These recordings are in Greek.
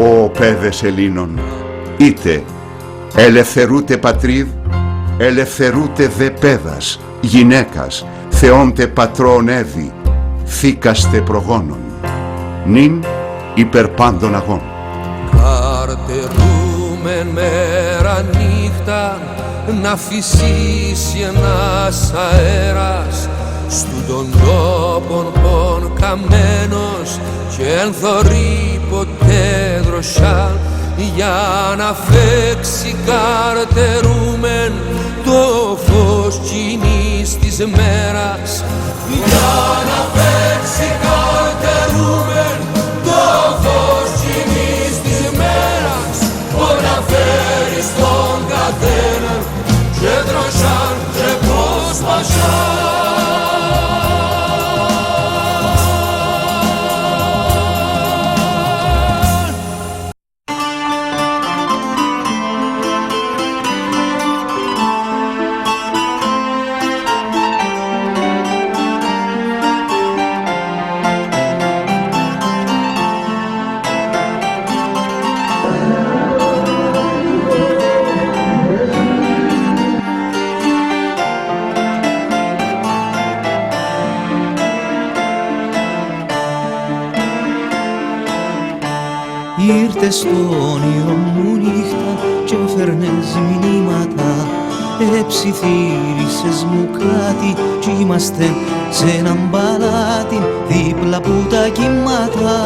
Ω παιδες Ελλήνων, είτε ελευθερούτε πατρίδ, ελευθερούτε δε παιδας, γυναίκας, θεόντε πατρών έδι, θήκαστε προγόνων, νυν υπερ πάντων αγών. Καρτερούμεν μέρα νύχτα, να φυσήσει ένας αέρας, στου των τόπων πον καμένος, και εν θωρεί ποτέ δροσιά, για να φέξει καρτερούμεν το φως κοινής της μέρας. Για να φέξει καρτερούμεν το φως κοινής της μέρας, να φέρει στον καθένα και δροσιά και προσπασιά. Ήρθες στο όνειρο μου νύχτα και φέρνες μηνύματα, ψιθύρισες μου κάτι κι είμαστε σε έναν παλάτι δίπλα από τα κύματα.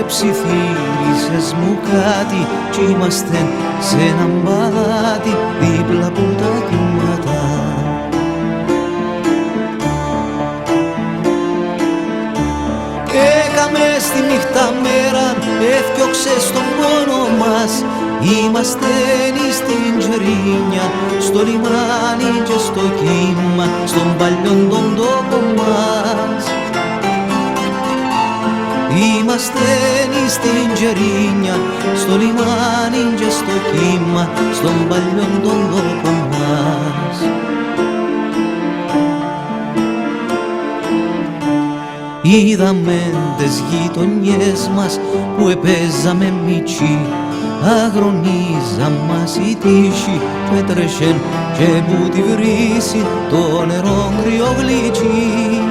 Ψιθύρισες μου κάτι κι είμαστε σε έναν παλάτι δίπλα από τα κύματα. Έκαμε στη νύχτα μέρα, έφτιωξες τον πόνο μας. Είμαστε στην Τζερίνια, στο λιμάνι και στο κύμα, στον παλιόν τον τόπο μας. Είμαστε στην Τζερίνια, στο λιμάνι και στο κύμα, στον παλιόν τον τόπο μας. Είδαμε τις γειτονιές μας που επέζαμε μητσί, αγρονίζα μας η τύχη που έτρεχεν και που τη βρύση το νερό κρυογλύτσι.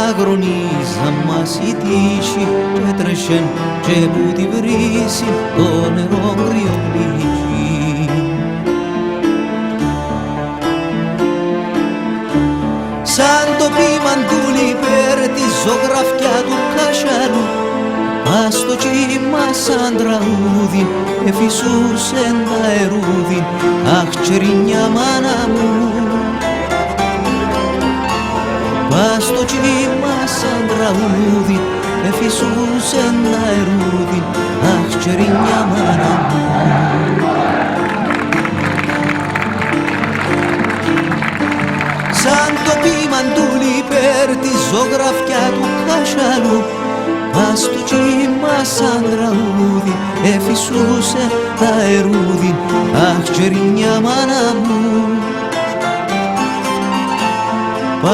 Αγρονίζα μας η τύχη που έτρεχεν και που τη βρύση το νερό κρυογλύτσι. Σαν το πίμαν του λιπέρ τη ζωγραφιά του κασιανού, ας το κύμα σαν τραγούδι εφυσούσεν τα ερούδι, αχ τσερινιά μάνα μου. Ας το κύμα σαν τραγούδι εφυσούσεν τα ερούδι, αχ τσερινιά μάνα μου. Σαν το πίμαν του λιπέρ τη ζωγραφιά του κασιανού, ας το κύμα σαν τραγούδι εφυσούσε τα ερούδι, αχ τσερινιά μάνα μου.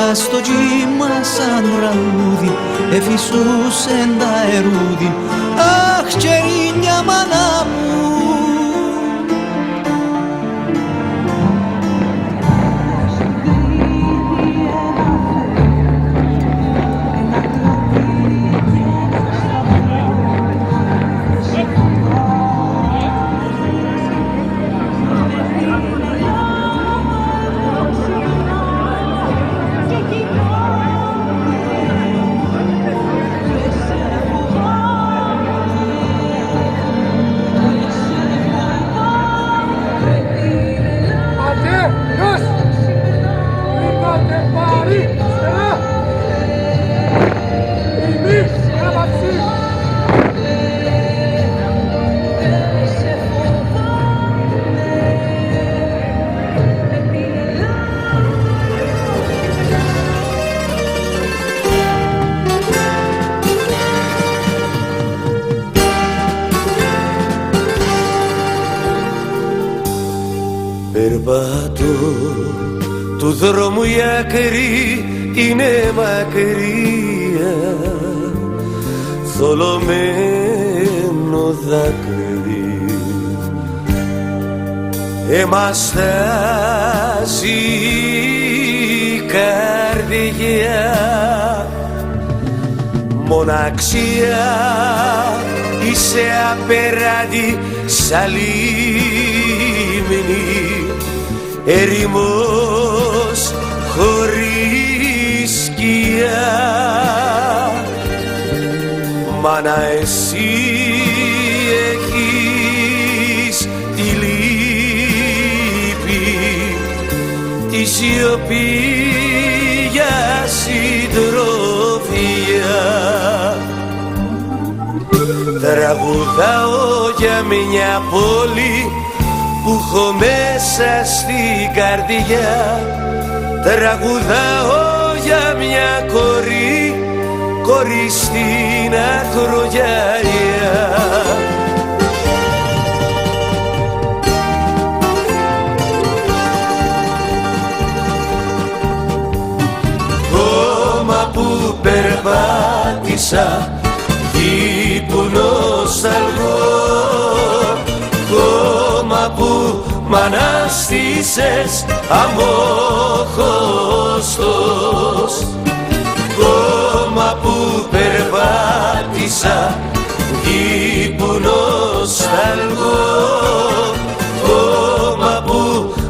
Ας το κύμα σαν τραγούδι εφυσούσε τα ερούδι, αχ τσερινιά μάνα μου. Περπατώ του δρόμου η άκρη είναι μακριά, καρδιά θολωμένο δάκρυ εμαστάζει η καρδιά μοναξιά είσαι απέραντη σαν λίμνη ερημός χωρίς σκιά μάνα εσύ έχεις τη λύπη τη σιωπή για συντροφιά τραγουδάω για μια πόλη που έχω μέσα στην καρδιά τραγουδάω για μια κόρη στην ακρογιαλιά κόμμα που περπάτησα γη που νοσταλγώ κόμμα που μ' ανάστησες αμόχωστος κόμμα που περπάτησα γη που νοσταλγώ κόμμα που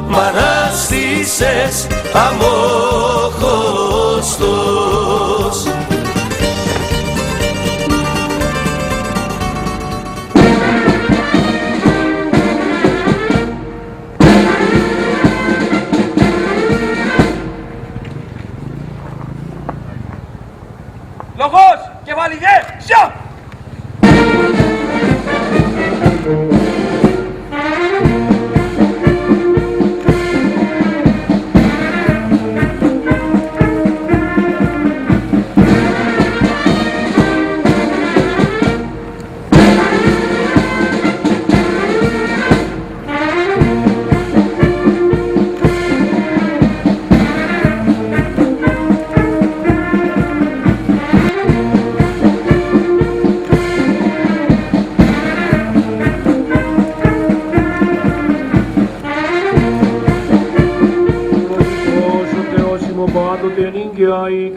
μ' ανάστησες αμόχωστος Λογός και βαλιδέ, σιω!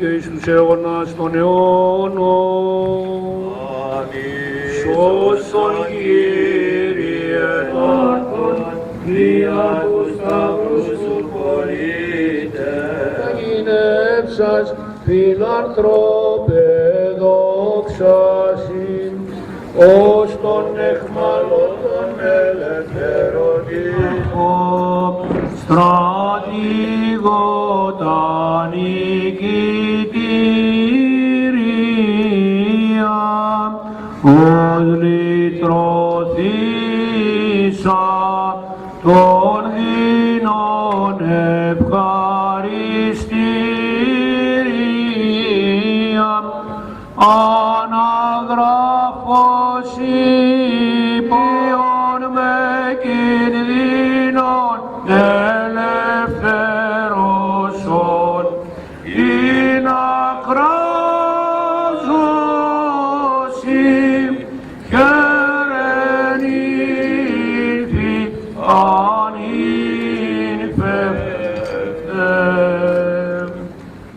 και εις τους αιώνας των αιώνων. Σώσον Κύριε τόρκον, δια του σταυρού σου πολίτε. Γυνεύσας φιλανθρώπε δόξασιν, ως τον εχμαλώτων ελευθερωτικών. Στρατηγότα νικητήρια, ως λυτρωθήσα των δεινών ευχαριστήρια, αναγραφός υπηών με κινδύνων ελευθερώσον, ή να κράζωσι χαίρεν ήλθει ανήνφευτε.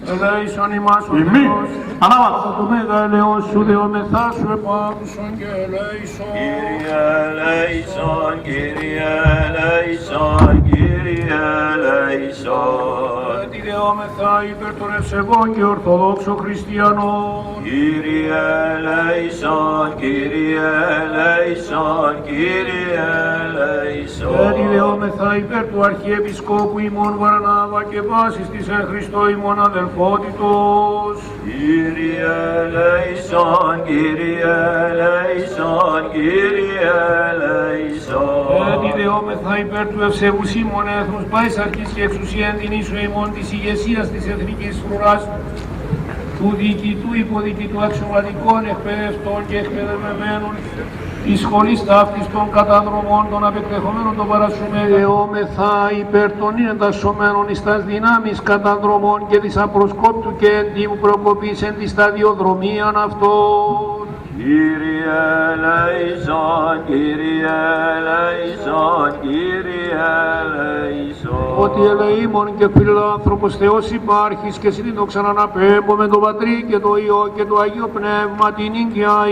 Ελέησον ημάς ο Θεός, από το μέγα ελεός σου δεόμεθά σου επάκουσον και ελέησον. Κύριε ελέησον, Κύριε ελέησον, Κύριε ελέησον. Τη δεόμεθα υπέρ των ευσεβών και ορθοδόξων χριστιανών. Κύριε ελέησον, Κύριε ελέησον, Κύριε ελέησον. Τη δεόμεθα υπέρ του Αρχιεπισκόπου ημών Βαρνάβα και βάσης της εν Χριστώ ημών αδελφότητος. Κύριε ελέησον, Κύριε ελέησον, Κύριε ελέησον. Τη δεόμεθα υπέρ του ευσεβούς ημών έθνους πάης αρχής και εξουσία ενδυνήσου ημών της ηγεσίας της εθνικής φρουράς, του διοικητού, υποδιοικητού, αξιωματικών, εκπαιδευτών και εκπαιδευμένων, εις χωρίς ταύτης των καταδρομών των απεκτεχομένων των παρασούμε δεόμεθα υπέρ των εντασσομένων εις τας δυνάμεις καταδρομών και της απροσκόπτου και εντύμου προκοπής εν τη σταδιοδρομίαν αυτών. Κύριε ελέησον, Κύριε ελέησον, Κύριε ελέησον. Ότι ελεήμων και φιλάνθρωπος Θεός υπάρχεις και συν το ξαναναπέμπω με τον Πατρί και το Υιό και το Αγίο Πνεύμα την ίγκια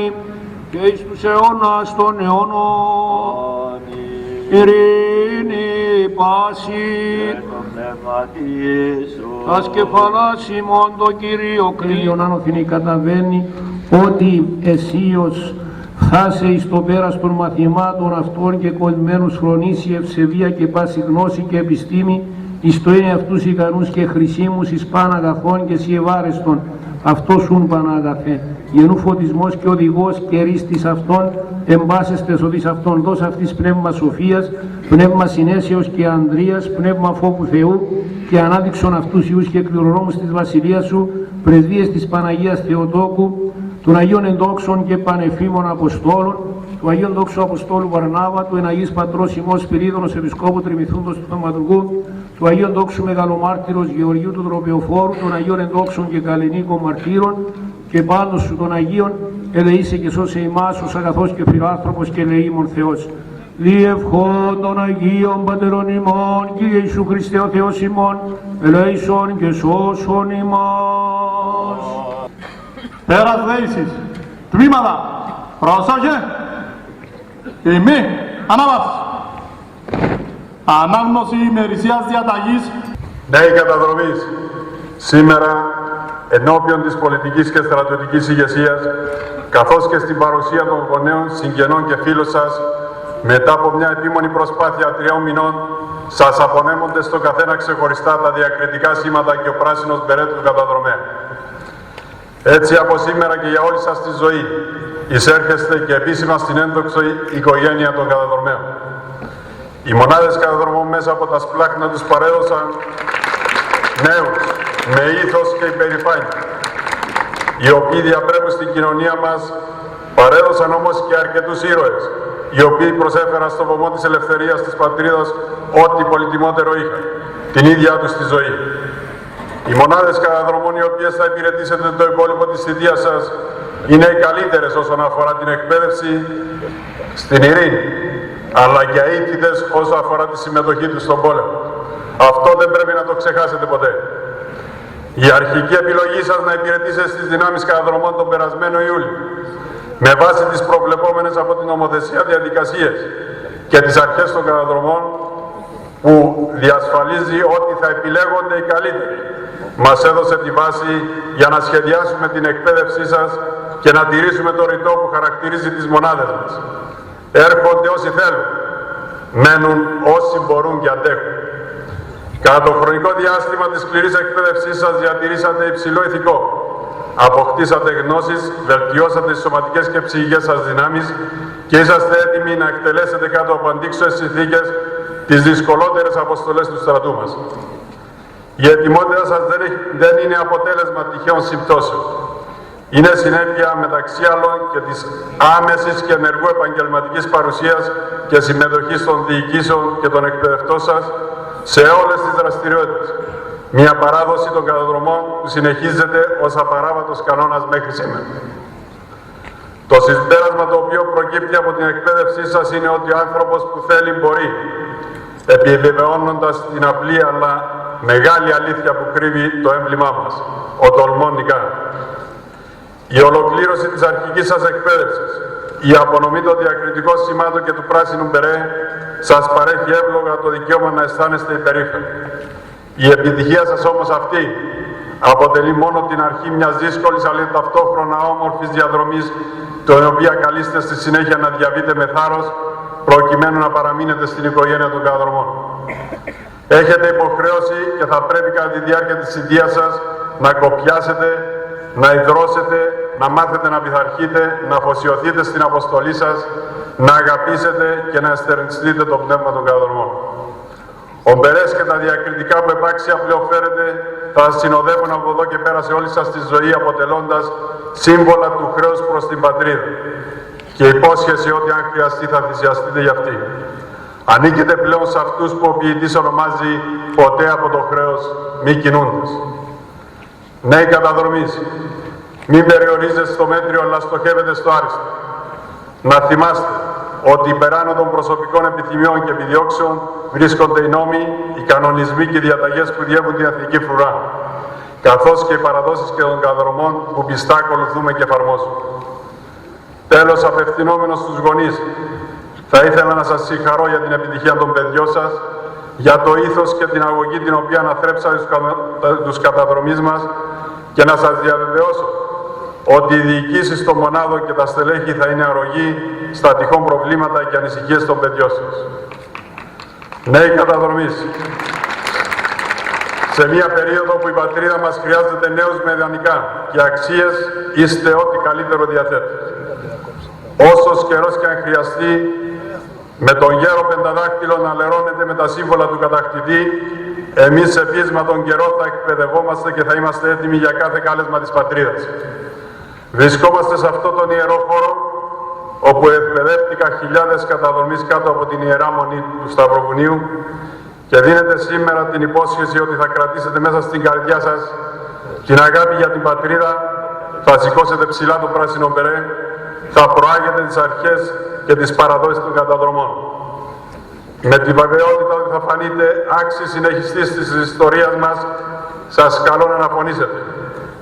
και εις τους αιώνας των αιώνων. Ειρήνη πάση τας κεφαλάς ημών το Κύριο κλείον άνωθινη καταβαίνει ότι εσίως χάσε εις το πέρας των μαθημάτων αυτών και κοσμένους φρονήσει ευσεβία και πάση γνώση και επιστήμη εις το είναι αυτούς ικανούς και χρησίμους εις παν αγαθών και σιεβάρεστον αυτός σουν Πανάγαθε, γενού φωτισμός και οδηγός και ρίστης αυτών, εμπάσεστες οδείς αυτών, δώσ' αυτής πνεύμα σοφίας, πνεύμα συνέσεως και ανδρείας, πνεύμα φόβου Θεού και ανάδειξον αυτούς Ιούς και κληρονόμους της Βασιλείας Σου, πρεσβείες της Παναγίας Θεοτόκου, των Αγίων Ενδόξων και Πανεφήμων Αποστόλων, του Αγίων Δόξου Αποστόλου Βαρνάβα, του Εναγής Πατρός ημών Σπυρίδωνος Επισκόπου Τριμηθούντος του Θαυματουργού, του Αγίων Δόξου Μεγαλομάρτυρος Γεωργίου του Τροπεοφόρου, των Αγίων Ενδόξων και Καλλινίκων Μαρτύρων και πάντως σου των Αγίων, ελεήσε και σώσε ημάς ως αγαθός και φιλάνθρωπος και ελεήμων Θεός. Διευχών των Αγίων Πατερών ημών, Κύριε Ιησού Χριστέ ο Θεός ημών, ελέησον και σώσον ημάς. Πέρας δεήσεις, τμήματα, πρόσοχε, ημί, ανάβαση. Ανάγνωση ημερησίας διαταγής. Νέοι καταδρομής, σήμερα ενώπιον της πολιτικής και στρατιωτικής ηγεσίας, καθώς και στην παρουσία των γονέων, συγγενών και φίλων σας, μετά από μια επίμονη προσπάθεια 3 μηνών, σας απονέμονται στο καθένα ξεχωριστά τα διακριτικά σήματα και ο πράσινος μπερέτ του καταδρομέα. Έτσι από σήμερα και για όλη σας τη ζωή, εισέρχεστε και επίσημα στην ένδοξο οικογένεια των καταδρομέων. Οι μονάδες καταδρομών μέσα από τα σπλάχνα τους παρέδωσαν νέους με ήθος και υπερηφάνεια, οι οποίοι διαπρέπουν στην κοινωνία μας, παρέδωσαν όμως και αρκετούς ήρωες, οι οποίοι προσέφεραν στο βωμό της ελευθερίας της πατρίδας ό,τι πολυτιμότερο είχαν, την ίδια τους τη ζωή. Οι μονάδες καταδρομών οι οποίες θα υπηρετήσετε το υπόλοιπο της θητείας σας είναι οι καλύτερες όσον αφορά την εκπαίδευση στην ειρήνη, αλλά και αίτητες όσο αφορά τη συμμετοχή τους στον πόλεμο. Αυτό δεν πρέπει να το ξεχάσετε ποτέ. Η αρχική επιλογή σας να υπηρετήσετε στις δυνάμεις καταδρομών τον περασμένο Ιούλιο, με βάση τις προβλεπόμενες από την νομοθεσία διαδικασίες και τις αρχές των καταδρομών, που διασφαλίζει ότι θα επιλέγονται οι καλύτεροι, μας έδωσε τη βάση για να σχεδιάσουμε την εκπαίδευσή σας και να τηρήσουμε το ρητό που χαρακτηρίζει τις μονάδες μας. Έρχονται όσοι θέλουν, μένουν όσοι μπορούν και αντέχουν. Κατά το χρονικό διάστημα της σκληρής εκπαίδευσής σας διατηρήσατε υψηλό ηθικό. Αποκτήσατε γνώσεις, βελτιώσατε τις σωματικές και ψυχικές σας δυνάμεις και είσαστε έτοιμοι να εκτελέσετε κάτω από αντίξωες συνθήκες τις δυσκολότερες αποστολές του στρατού μας. Η ετοιμότητα σας δεν είναι αποτέλεσμα τυχαίων συμπτώσεων. Είναι συνέπεια μεταξύ άλλων και της άμεσης και ενεργού επαγγελματικής παρουσίας και συμμετοχής των διοικήσεων και των εκπαιδευτών σας σε όλες τις δραστηριότητες. Μια παράδοση των καταδρομών που συνεχίζεται ως απαράβατος κανόνας μέχρι σήμερα. Το συμπέρασμα το οποίο προκύπτει από την εκπαίδευσή σας είναι ότι ο άνθρωπος που θέλει μπορεί, επιβεβαιώνοντας την απλή αλλά μεγάλη αλήθεια που κρύβει το έμβλημά μας, ο τολμών νικά. Η ολοκλήρωση της αρχικής σας εκπαίδευσης, η απονομή των διακριτικών σημάτων και του πράσινου μπερέ σας παρέχει εύλογα το δικαίωμα να αισθάνεστε υπερήφανοι. Η επιτυχία σας όμως αυτή αποτελεί μόνο την αρχή μιας δύσκολης αλλά ταυτόχρονα όμορφης διαδρομής, την οποία καλείστε στη συνέχεια να διαβείτε με θάρρος, προκειμένου να παραμείνετε στην οικογένεια των καταδρομών. Έχετε υποχρέωση και θα πρέπει κατά τη διάρκεια της θητείας σας να κοπιάσετε, να ιδρώσετε, να μάθετε να πειθαρχείτε, να αφοσιωθείτε στην αποστολή σας, να αγαπήσετε και να εστερνιστείτε το πνεύμα των καταδρομών. Ο μπερές και τα διακριτικά που επάξια πλέον φέρετε θα σας συνοδεύουν από εδώ και πέρα σε όλη σας τη ζωή, αποτελώντας σύμβολα του χρέους προς την πατρίδα. και υπόσχεση ότι αν χρειαστεί θα θυσιαστείτε για αυτή. Ανήκετε πλέον σε αυτούς που ο ποιητής ονομάζει ποτέ από το χρέος μη κινούντες. Νέοι καταδρομείς, μην περιορίζεστε στο μέτριο αλλά στοχεύετε στο άριστο. Να θυμάστε ότι υπεράνω των προσωπικών επιθυμιών και επιδιώξεων βρίσκονται οι νόμοι, οι κανονισμοί και οι διαταγές που διέπουν την εθνική φρουρά, καθώς και οι παραδόσεις και των καταδρομών που πιστά ακολουθούμε και εφαρμόζουμε. Τέλος, απευθυνόμενος στους γονείς, θα ήθελα να σας συγχαρώ για την επιτυχία των παιδιών σας, για το ήθος και την αγωγή την οποία αναθρέψατε τους καταδρομείς μας και να σας διαβεβαιώσω ότι οι διοικήσεις των μονάδων και τα στελέχη θα είναι αρρωγοί στα τυχόν προβλήματα και ανησυχίες των παιδιών σας. Νέοι καταδρομείς, σε μια περίοδο που η πατρίδα μας χρειάζεται νέους με ιδανικά και αξίες, είστε ό,τι καλύτερο διαθέτει. Όσος καιρός και αν χρειαστεί, με τον γέρο πενταδάκτυλο να λερώνεται με τα σύμβολα του κατακτητή, εμείς σε πείσμα τον καιρό θα εκπαιδευόμαστε και θα είμαστε έτοιμοι για κάθε κάλεσμα της πατρίδας. Βρισκόμαστε σε αυτόν τον ιερό χώρο, όπου εκπαιδεύτηκαν χιλιάδες καταδρομείς κάτω από την Ιερά Μονή του Σταυροβουνίου και δίνετε σήμερα την υπόσχεση ότι θα κρατήσετε μέσα στην καρδιά σας την αγάπη για την πατρίδα, θα σηκώσετε ψηλά το πράσινο μπερέ, θα προάγετε τις αρχές και τις παραδόσεις των καταδρομών. Με τη βεβαιότητα ότι θα φανείτε άξιοι συνεχιστής της ιστορίας μας, σας καλώ να αναφωνήσετε.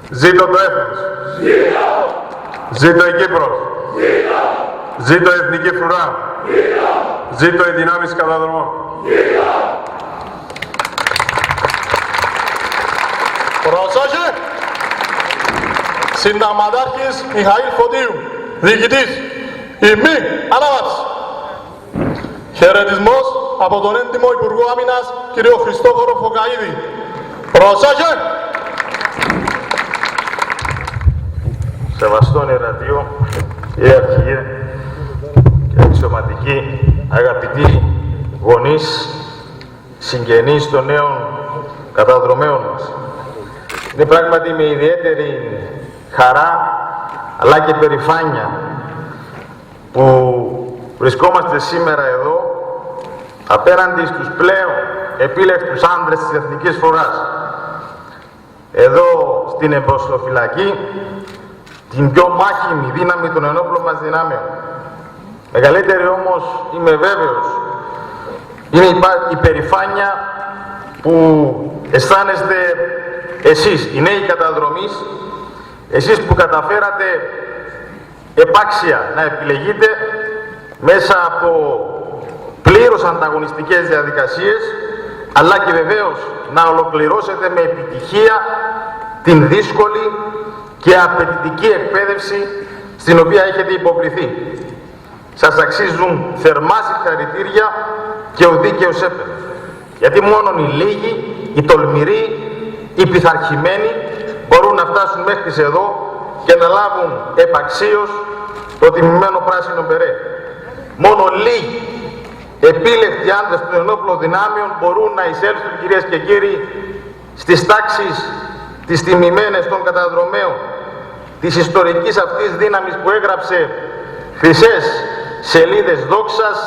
Ζήτω το έθνος! Ζήτω η Κύπρος! Ζήτω η εθνική φρουρά! Ζήτω οι δυνάμεις καταδρομών! Προσέχε! Συνταγματάρχης Μιχαήλ Φωτίου, διοικητής, ημί ανάβαση. Χαιρετισμός από τον έντιμο Υπουργό Άμυνας, κ. Χριστόφορο Φωκαΐδη. Προσέχε! Σεβαστόν Ιερατείο, κύριε Αρχηγέ και αξιωματικοί, αγαπητοί γονείς, συγγενείς των νέων καταδρομέων μας. Είναι πράγματι με ιδιαίτερη χαρά αλλά και περηφάνεια που βρισκόμαστε σήμερα εδώ απέναντι στους πλέον επίλεκτους άνδρες της εθνικής φρουράς. Εδώ στην εμπροστοφυλακή, την πιο μάχημη δύναμη των ενόπλων μας δυνάμεων. Μεγαλύτερη όμως, είμαι βέβαιος, είναι η περηφάνεια που αισθάνεστε εσείς, οι νέοι καταδρομείς, εσείς που καταφέρατε επάξια να επιλεγείτε μέσα από πλήρως ανταγωνιστικές διαδικασίες, αλλά και βεβαίως να ολοκληρώσετε με επιτυχία την δύσκολη και απαιτητική εκπαίδευση στην οποία έχετε υποβληθεί. Σας αξίζουν θερμά συγχαρητήρια και ο δίκαιος έπαινος. Γιατί μόνον οι λίγοι, οι τολμηροί, οι πειθαρχημένοι μπορούν να φτάσουν μέχρι εδώ και να λάβουν επαξίως το τιμημένο πράσινο μπερέ. Μόνο λίγοι επίλεκτοι άντρες των ενόπλων δυνάμεων μπορούν να εισέλθουν, κυρίες και κύριοι, στις τάξεις τις τιμημένες των καταδρομέων, της ιστορικής αυτής δύναμης που έγραψε χρυσές σελίδες δόξας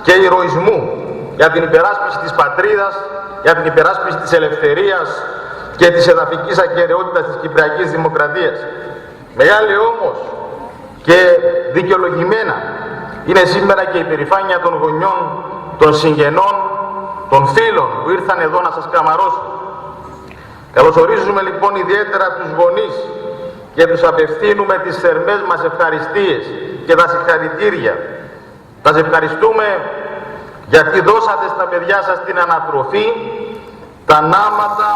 και ηρωισμού για την υπεράσπιση της πατρίδας, για την υπεράσπιση της ελευθερίας και της εδαφικής ακεραιότητας της Κυπριακής Δημοκρατίας. Μεγάλη όμως και δικαιολογημένα είναι σήμερα και η περηφάνεια των γονιών, των συγγενών, των φίλων που ήρθαν εδώ να σας καμαρώσουν. Καλωσορίζουμε λοιπόν ιδιαίτερα τους γονείς και τους απευθύνουμε τις θερμές μας ευχαριστίες και τα συγχαρητήρια. Τα ευχαριστούμε γιατί δώσατε στα παιδιά σας την ανατροφή, τα νάματα,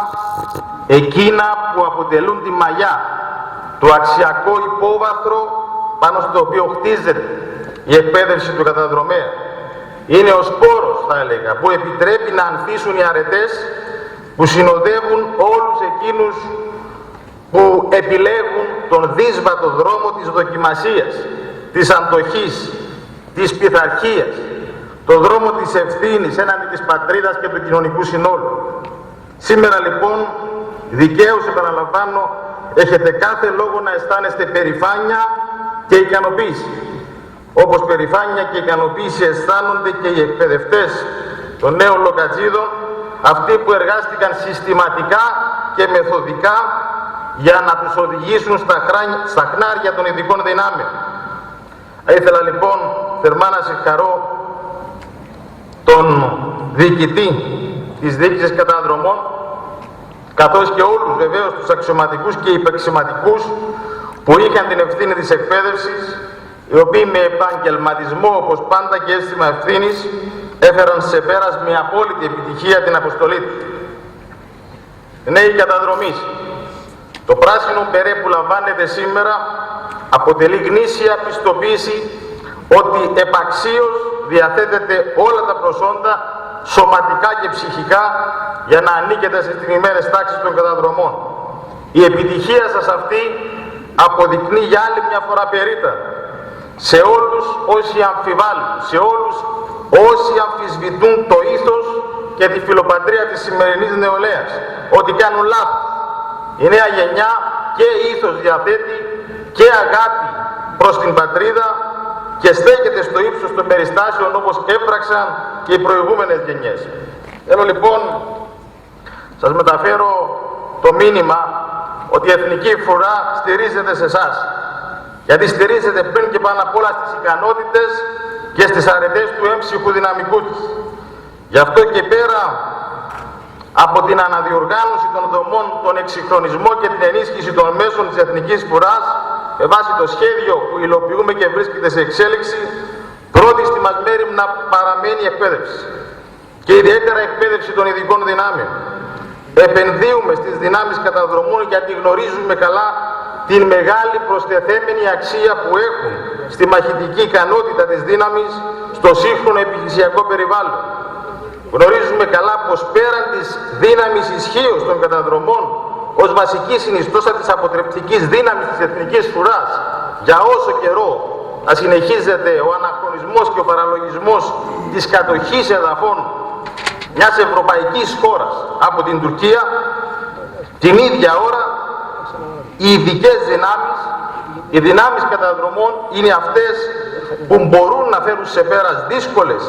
εκείνα που αποτελούν τη μαγιά, το αξιακό υπόβαθρο πάνω στο οποίο χτίζεται η εκπαίδευση του καταδρομέα. Είναι ο σπόρος, θα έλεγα, που επιτρέπει να ανθίσουν οι αρετές που συνοδεύουν όλους εκείνους που επιλέγουν τον δύσβατο δρόμο της δοκιμασίας, της αντοχής, της πειθαρχίας, τον δρόμο της ευθύνης έναντι της πατρίδας και του κοινωνικού συνόλου. Σήμερα λοιπόν, δικαίως επαναλαμβάνω, έχετε κάθε λόγο να αισθάνεστε περηφάνεια και ικανοποίηση. όπως περηφάνεια και ικανοποίηση αισθάνονται και οι εκπαιδευτές των νέων Λοκατζίδων, αυτοί που εργάστηκαν συστηματικά και μεθοδικά για να τους οδηγήσουν στα χνάρια των ειδικών δυνάμεων. Ήθελα λοιπόν θερμά να συγχαρώ τον διοικητή της διοίκησης καταδρομών, καθώς και όλους βεβαίως τους αξιωματικούς και υπεξιωματικούς που είχαν την ευθύνη της εκπαίδευσης, οι οποίοι με επαγγελματισμό όπως πάντα και αίσθημα ευθύνης έφεραν σε πέρας με απόλυτη επιτυχία την αποστολή του. Νέοι καταδρομείς, το πράσινο μπερέ που λαμβάνετε σήμερα αποτελεί γνήσια πιστοποίηση ότι επαξίως διαθέτετε όλα τα προσόντα σωματικά και ψυχικά για να ανήκετε στις τιμημένες τάξεις των καταδρομών. Η επιτυχία σας αυτή αποδεικνύει για άλλη μια φορά περίτα σε όλους όσοι αμφιβάλλουν, σε όλους όσοι αμφισβητούν το ήθος και τη φιλοπατρία της σημερινής νεολαίας, ότι κάνουν λάθος. Η νέα γενιά και ήθος διαθέτει και αγάπη προς την πατρίδα και στέκεται στο ύψος των περιστάσεων όπως έπραξαν και οι προηγούμενες γενιές. Θέλω λοιπόν σας μεταφέρω το μήνυμα ότι η Εθνική Φρουρά στηρίζεται σε εσάς, γιατί στηρίζεται πριν και πάνω απ' όλα στις ικανότητες και στις αρετές του έμψυχου δυναμικού της. Γι' αυτό και πέρα από την αναδιοργάνωση των δομών, τον εξυγχρονισμό και την ενίσχυση των μέσων της Εθνικής Φρουράς, με βάση το σχέδιο που υλοποιούμε και βρίσκεται σε εξέλιξη, πρώτη στη μας μέρη να παραμένει η εκπαίδευση και ιδιαίτερα η εκπαίδευση των ειδικών δυνάμεων. Επενδύουμε στις δυνάμεις καταδρομών γιατί γνωρίζουμε καλά την μεγάλη προστιθέμενη αξία που έχουν στη μαχητική ικανότητα της δύναμης στο σύγχρονο επιχειρησιακό περιβάλλον. Γνωρίζουμε καλά πως πέραν της δύναμης ισχύως των καταδρομών ως βασική συνιστόσα της αποτρεπτικής δύναμης της Εθνικής Φρουράς για όσο καιρό θα συνεχίζεται ο αναχρονισμός και ο παραλογισμός της κατοχής εδαφών μιας ευρωπαϊκής χώρας από την Τουρκία, την ίδια ώρα οι ειδικές δυνάμεις, οι δυνάμεις καταδρομών είναι αυτές που μπορούν να φέρουν σε πέρας δύσκολες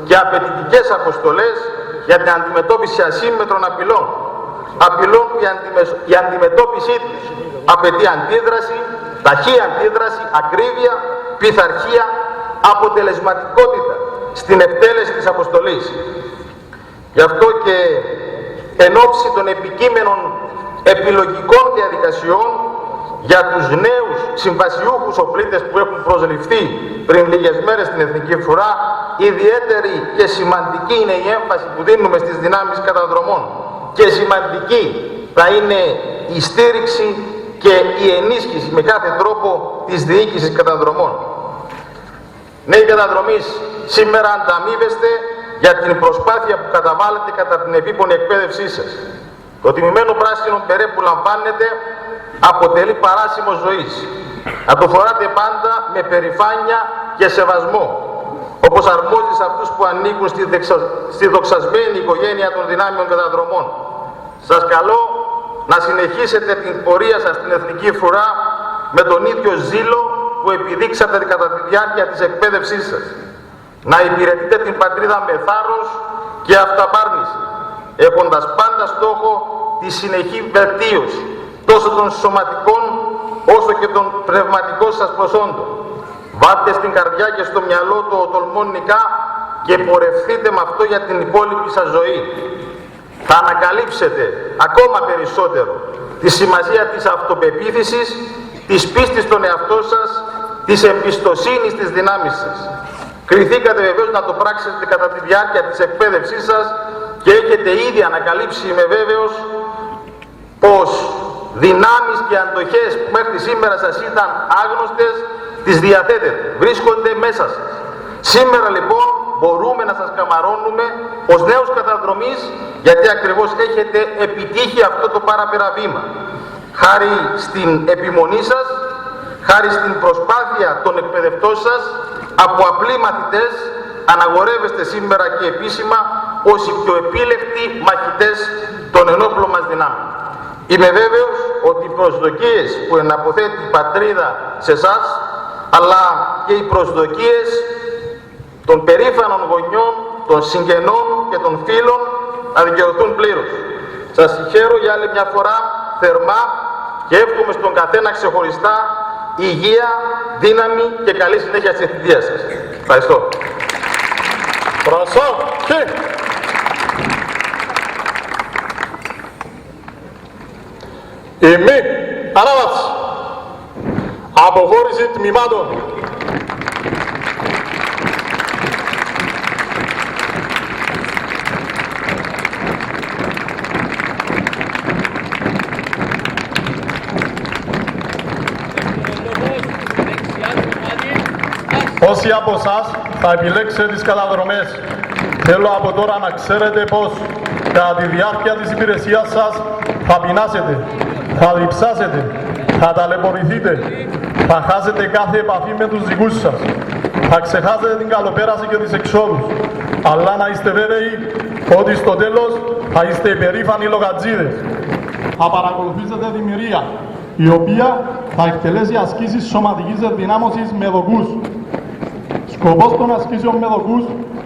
και απαιτητικές αποστολές για την αντιμετώπιση ασύμμετρων απειλών. Απειλών που η αντιμετώπιση τους απαιτεί αντίδραση, ταχύ αντίδραση, ακρίβεια, πειθαρχία, αποτελεσματικότητα στην εκτέλεση της αποστολής. Γι' αυτό και εν ώψη των επικείμενων επιλογικών διαδικασιών για τους νέους συμβασιούχους οπλίτες που έχουν προσληφθεί πριν λίγες μέρες στην Εθνική Φρουρά, ιδιαίτερη και σημαντική είναι η έμφαση που δίνουμε στις δυνάμεις καταδρομών και σημαντική θα είναι η στήριξη και η ενίσχυση με κάθε τρόπο της διοίκησης καταδρομών. Νέοι καταδρομείς, σήμερα ανταμείβεστε για την προσπάθεια που καταβάλλετε κατά την επίπονη εκπαίδευσή σας. Το τιμημένο πράσινο μπερέ που λαμβάνετε αποτελεί παράσημο ζωής. Να το φοράτε πάντα με περηφάνεια και σεβασμό, όπως αρμόζει σε αυτούς που ανήκουν στη δοξασμένη οικογένεια των δυνάμεων καταδρομών. Σας καλώ να συνεχίσετε την πορεία σας στην Εθνική Φρουρά με τον ίδιο ζήλο που επιδείξατε κατά τη διάρκεια της εκπαίδευσής σας. Να υπηρετείτε την πατρίδα με θάρρος και αυταπάρνηση, έχοντας πάντα στόχο τη συνεχή βελτίωση τόσο των σωματικών όσο και των πνευματικών σας προσόντων. Βάλτε στην καρδιά και στο μυαλό το τολμόν νικά και πορευθείτε με αυτό για την υπόλοιπη σας ζωή. Θα ανακαλύψετε ακόμα περισσότερο τη σημασία της αυτοπεποίθησης, της πίστης στον εαυτό σας, της εμπιστοσύνης στις δυνάμεις σας. Κριθήκατε βεβαίως να το πράξετε κατά τη διάρκεια της εκπαίδευσής σας και έχετε ήδη ανακαλύψει, είμαι βέβαιος, πως δυνάμεις και αντοχές που μέχρι σήμερα σας ήταν άγνωστες, τις διαθέτετε, βρίσκονται μέσα σας. Σήμερα λοιπόν μπορούμε να σας καμαρώνουμε ως νέους καταδρομείς, γιατί ακριβώς έχετε επιτύχει αυτό το παραπέρα βήμα. Χάρη στην επιμονή σας, χάρη στην προσπάθεια των εκπαιδευτών σας, από απλοί μαθητές αναγορεύεστε σήμερα και επίσημα ως οι πιο επίλεκτοι μαχητές των ενόπλων μας δυνάμεων. Είμαι βέβαιος ότι οι προσδοκίες που εναποθέτει η πατρίδα σε εσάς αλλά και οι προσδοκίες των περήφανων γονιών, των συγγενών και των φίλων να δικαιωθούν πλήρως. Σας συγχαίρω για άλλη μια φορά θερμά και εύχομαι στον καθένα ξεχωριστά υγεία, δύναμη και καλή συνέχεια στη θητεία σας. Ευχαριστώ. Προσοχή! Η μη ανάβαση. Αποχώρηση τμήματων. Όσοι από εσάς θα επιλέξετε τις καταδρομές, θέλω από τώρα να ξέρετε πως κατά τη διάρκεια της υπηρεσίας σας θα πεινάσετε, θα διψάσετε, θα ταλαιπωρηθείτε, θα χάσετε κάθε επαφή με τους δικούς σας, θα ξεχάσετε την καλοπέραση και τις εξόδους, αλλά να είστε βέβαιοι ότι στο τέλος θα είστε υπερήφανοι λογατζίδες. Θα παρακολουθήσετε τη μοιρία, η οποία θα εκτελέσει ασκήσεις σωματικής ενδυνάμωσης με δοκούς. Σκοπός των ασκήσεων με δοκούς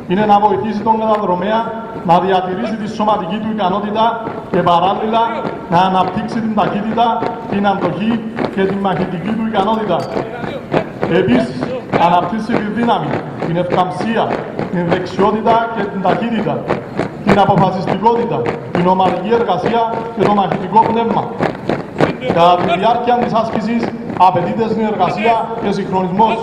είναι να βοηθήσει τον καταδρομέα να διατηρήσει τη σωματική του ικανότητα και παράλληλα να αναπτύξει την ταχύτητα, την αντοχή και την μαχητική του ικανότητα. Επίσης, αναπτύσσει τη δύναμη, την ευκαμψία, την δεξιότητα και την ταχύτητα, την αποφασιστικότητα, την ομαδική εργασία και το μαχητικό πνεύμα. Κατά τη διάρκεια της άσκησης απαιτείται συνεργασία και συγχρονισμός.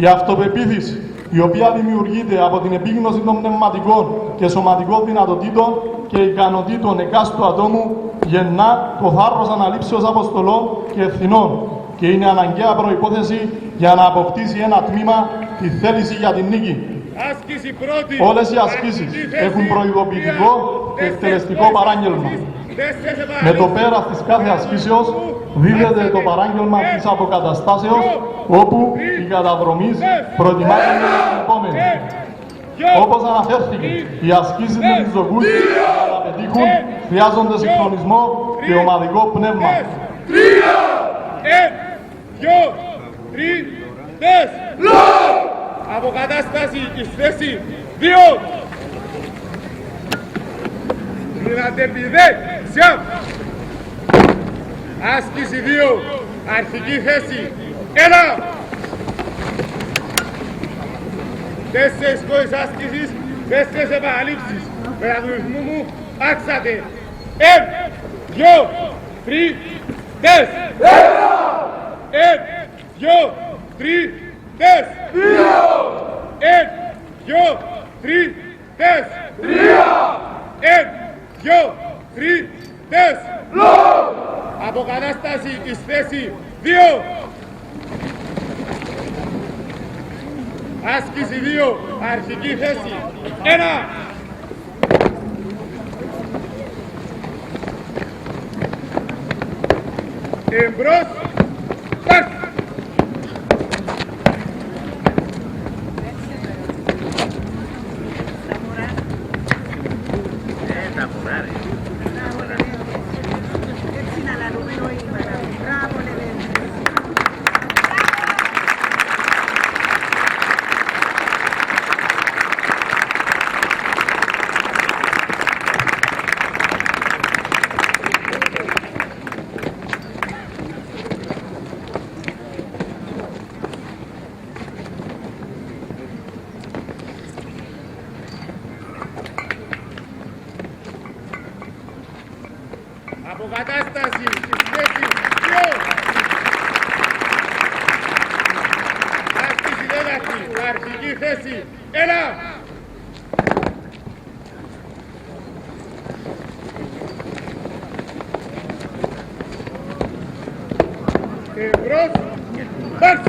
Η αυτοπεποίθηση, η οποία δημιουργείται από την επίγνωση των πνευματικών και σωματικών δυνατοτήτων και ικανοτήτων εκάστου ατόμου, γεννά το θάρρος αναλήψεως αποστολών και ευθυνών και είναι αναγκαία προϋπόθεση για να αποκτήσει ένα τμήμα τη θέληση για την νίκη. Άσκηση πρώτη. Όλες οι ασκήσεις έχουν προειδοποιητικό και εκτελεστικό παράγγελμα. Με το πέρας της κάθε ασκήσεως δίδεται το παράγγελμα της αποκαταστάσεως, όπου οι καταδρομείς προετοιμάζονται για την επόμενη. Όπως αναφέρθηκε, οι ασκήσεις με τις δοκούς για να πετύχουν χρειάζονται συγχρονισμό και ομαδικό πνεύμα. 3, 1, 2, 3, 4. Αποκατάσταση εις θέση 2. Δυνατεπιδέ, σιαμ. Άσκηση 2, αρχική θέση 1. 4 κόες άσκησης, 4 επαναλήψεις. Με του ρυθμού μου, άξατε. 1, 2, 3, 4. 1, 2, 3, 4. 1, 2, 3, 4. 1, 2, 3, 4. Αποκατάσταση εις θέση 2. Άσκηση 2, αρχική θέση 1. Εμπρός, πας. Αποκατάσταση στη θέση 2. Άσκηση τέταρτη, αρχική θέση 1. Εμπρός, πας.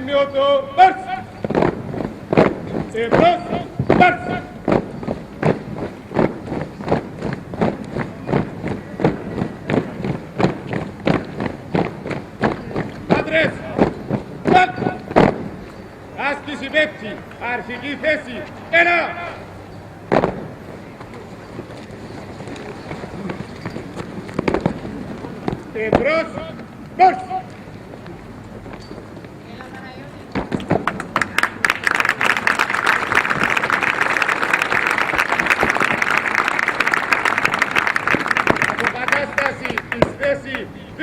σημειώτο, μάρς! Εμπρός, μάρς! Άντρες, στακ! Άσκηση πέπτη, αρχική θέση, 1! Εμπρός, μάρς! Αποκατάσταση εις θέση 2!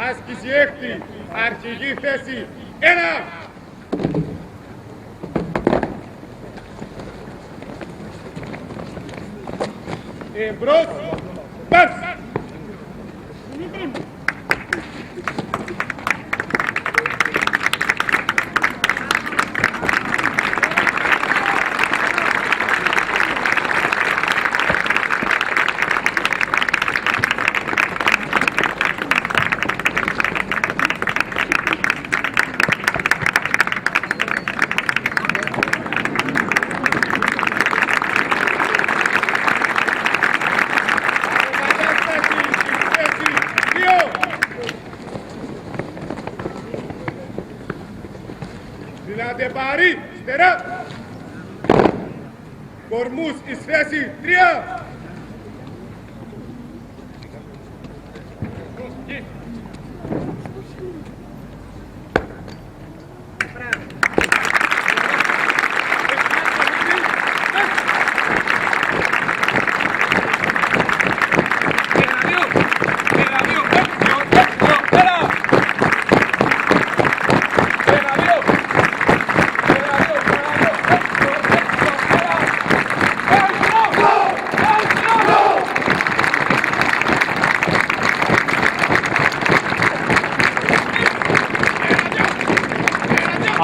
Άσκηση έκτη, αρχική θέση 1! Εμπρός, μάρς! Δυνάτε πάρει, στερά! Κορμούς εις θέση 3!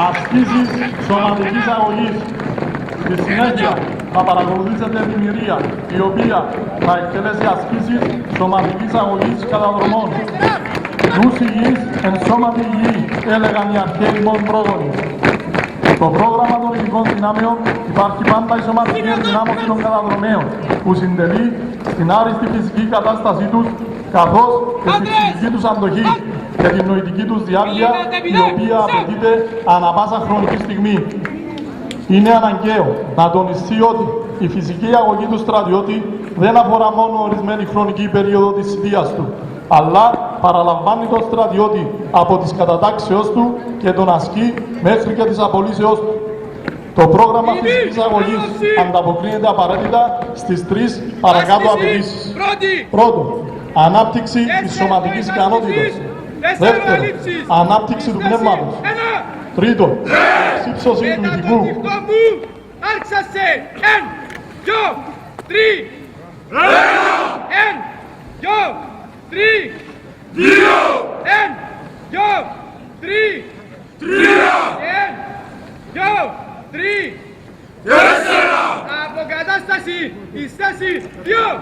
Ασκήσεις σωματικής αγωγής. Στη συνέχεια θα παρακολουθήσετε τη μοιρία, η οποία θα εκτελέσει ασκήσεις σωματικής αγωγής καταδρομών. Νους υγιής εν σώματι υγιή, έλεγαν οι αρχαίοι μόν πρόγονοι. Στο πρόγραμμα των ειδικών δυνάμεων υπάρχει πάντα η σωματική ενδυνάμωση των καταδρομέων, που συντελεί στην άριστη φυσική κατάστασή τους, καθώς και στη ψυχική τους αντοχή και την νοητική τους διάρκεια, η οποία απαιτείται ανα πάσα χρονική στιγμή. Είναι αναγκαίο να τονιστεί ότι η φυσική αγωγή του στρατιώτη δεν αφορά μόνο ορισμένη χρονική περίοδο της θητείας του, αλλά παραλαμβάνει τον στρατιώτη από τις κατατάξεως του και τον ασκεί μέχρι και τις απολύσεως του. Το πρόγραμμα φυσικής αγωγής ανταποκρίνεται απαραίτητα στις 3 παρακάτω απαιτήσεις. Πρώτον, ανάπτυξη της σωματικής ικανότητας. Δεύτερον, ανάπτυξη του πνεύματος. Τρίτον, σύψωση του ηθικού. Άρχισε! 1, 2, 3! 1, 2, 3! 1, 2, 3! 1, 2, 3! 4! Αποκατάσταση εις θέση 2!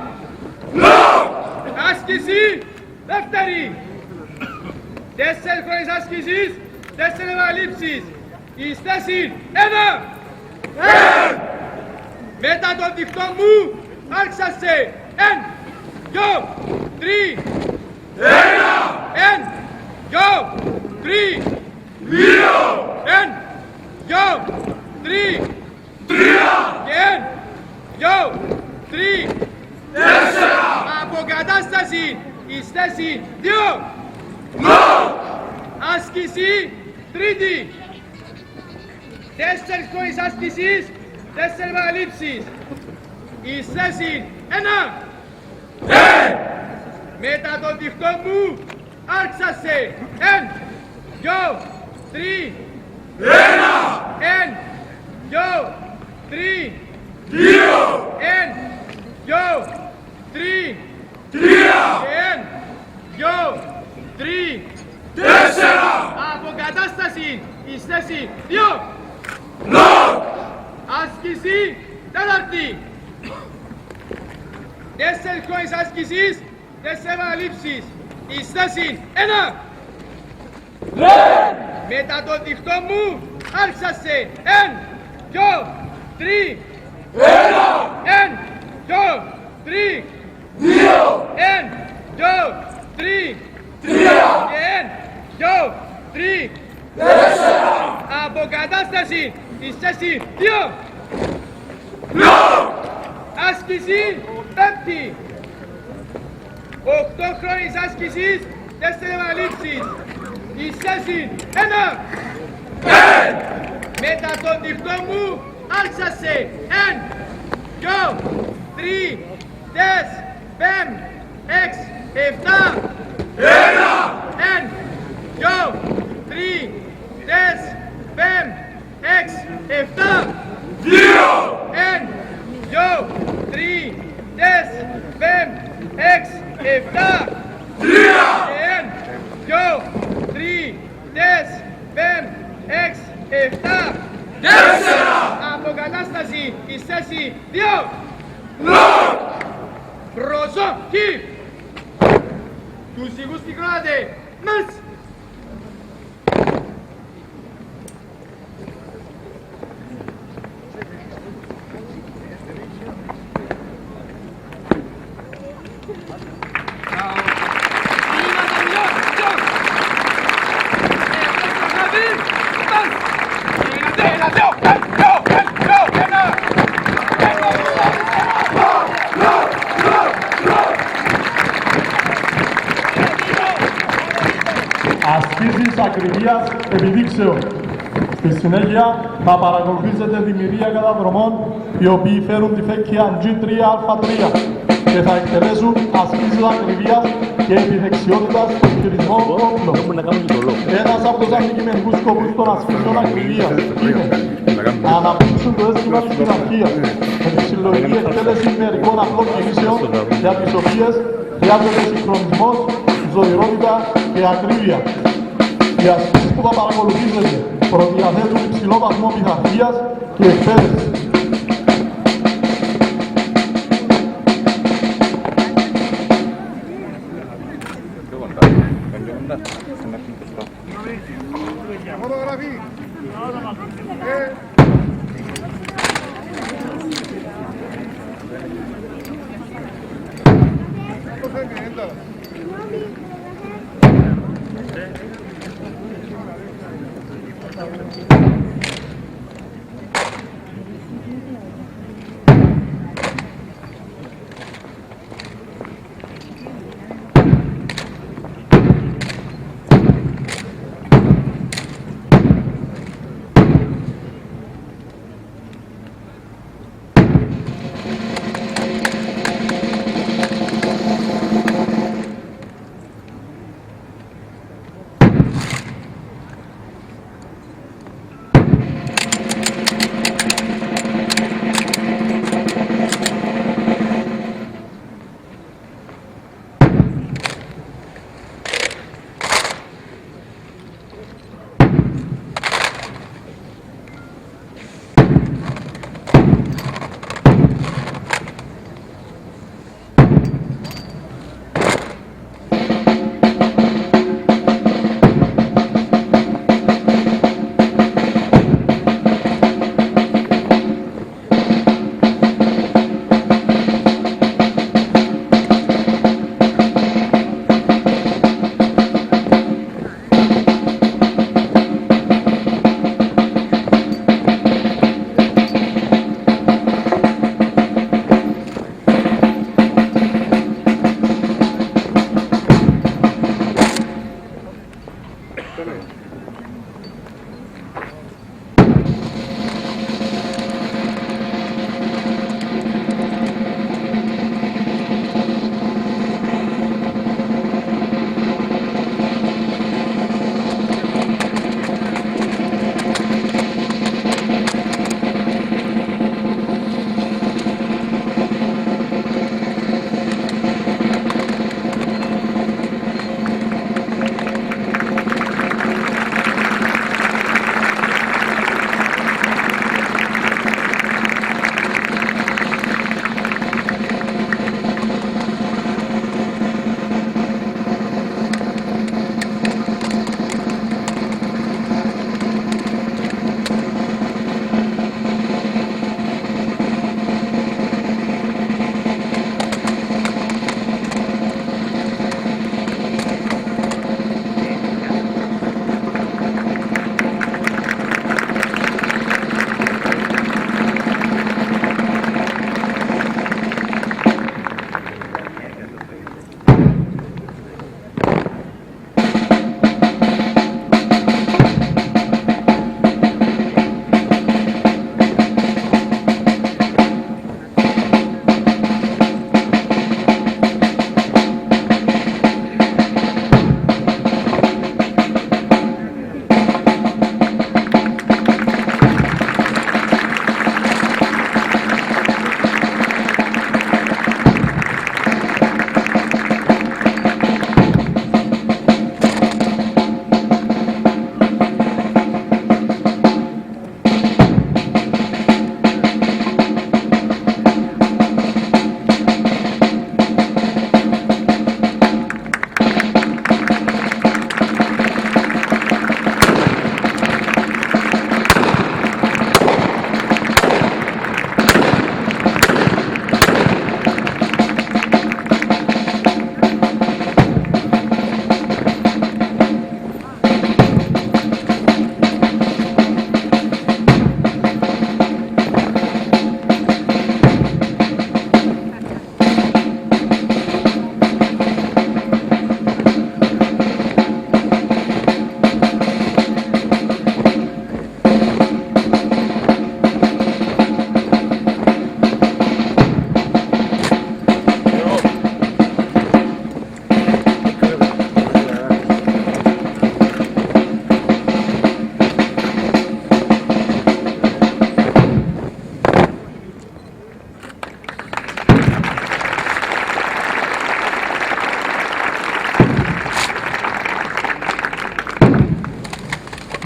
Άσκηση δεύτερη! 4 φορές άσκησης, 4 επαναλήψεις. Εις θέση 1! Μετά τον δικτό μου, άρχισε! 1, 2, 3! 1, 2, 3! 1, 2, 3! 1, 2, 3! 4! Αποκατάσταση εις θέση 2! Άσκηση τρίτη! 4 χωρίς άσκησης, 4 επαναλήψεις. Εις θέση 1! Μετά τον δικτό μου, άρχισε! 1, 2, 3! 1, 2, 3! 1, 2, 3! 1, 2, 3! 4! Αποκατάσταση εις θέση 2! Άσκηση τέταρτη! 4 χρόνες άσκησης, 4 επαναλήψεις. Η στάση 1. Μετά το διχτό μου, άρχισε 1, 2, 3. 1, 2, 3. 1, 2, 3. 1, 2, 3. 4. Αποκατάσταση, η στάση 2. Άσκηση 5. 8 χρόνες άσκησης, 4 επαναλήψεις. Η στάση 1. Μετά τον διχτό μου, άρχισε 1, 2, 3, 4, 5, 6, 7. 1, 2, 3, 4, 5, 6, 7. 1, 2, 3, 4, 5, 6, 7. 1, 2, 3, 4, 5, 6, 7. 4. Αποκατάσταση, η στάση 2. Προσοχή! Τους ηγούς πυκνώνατε, μας! Ασκήσεις ακριβίας επιδείξεων. Στη συνέχεια θα παρακολουθήσετε δημιουργία καταδρομών οι οποίοι φέρουν τη φέκκια G3A3 και θα εκτελέσουν ασκήσεις ακριβίας και επιδεξιότητας στον χειρισμό όπλων. Ένας από τους αντικειμενικούς σκοπούς των ασκήσεων ακριβίας είναι να αναπτύξουν το αίσθημα της πειθαρχίας με τη συλλογική εκτέλεση μερικών απλών κινήσεων για τις οποίες χρειάζεται συγχρονισμός, ζωηρότητα και ακρίβεια. Οι ασκήσεις που θα παρακολουθήσετε προδιαθέτουν υψηλό βαθμό πειθαρχίας και εκπαίδευσης.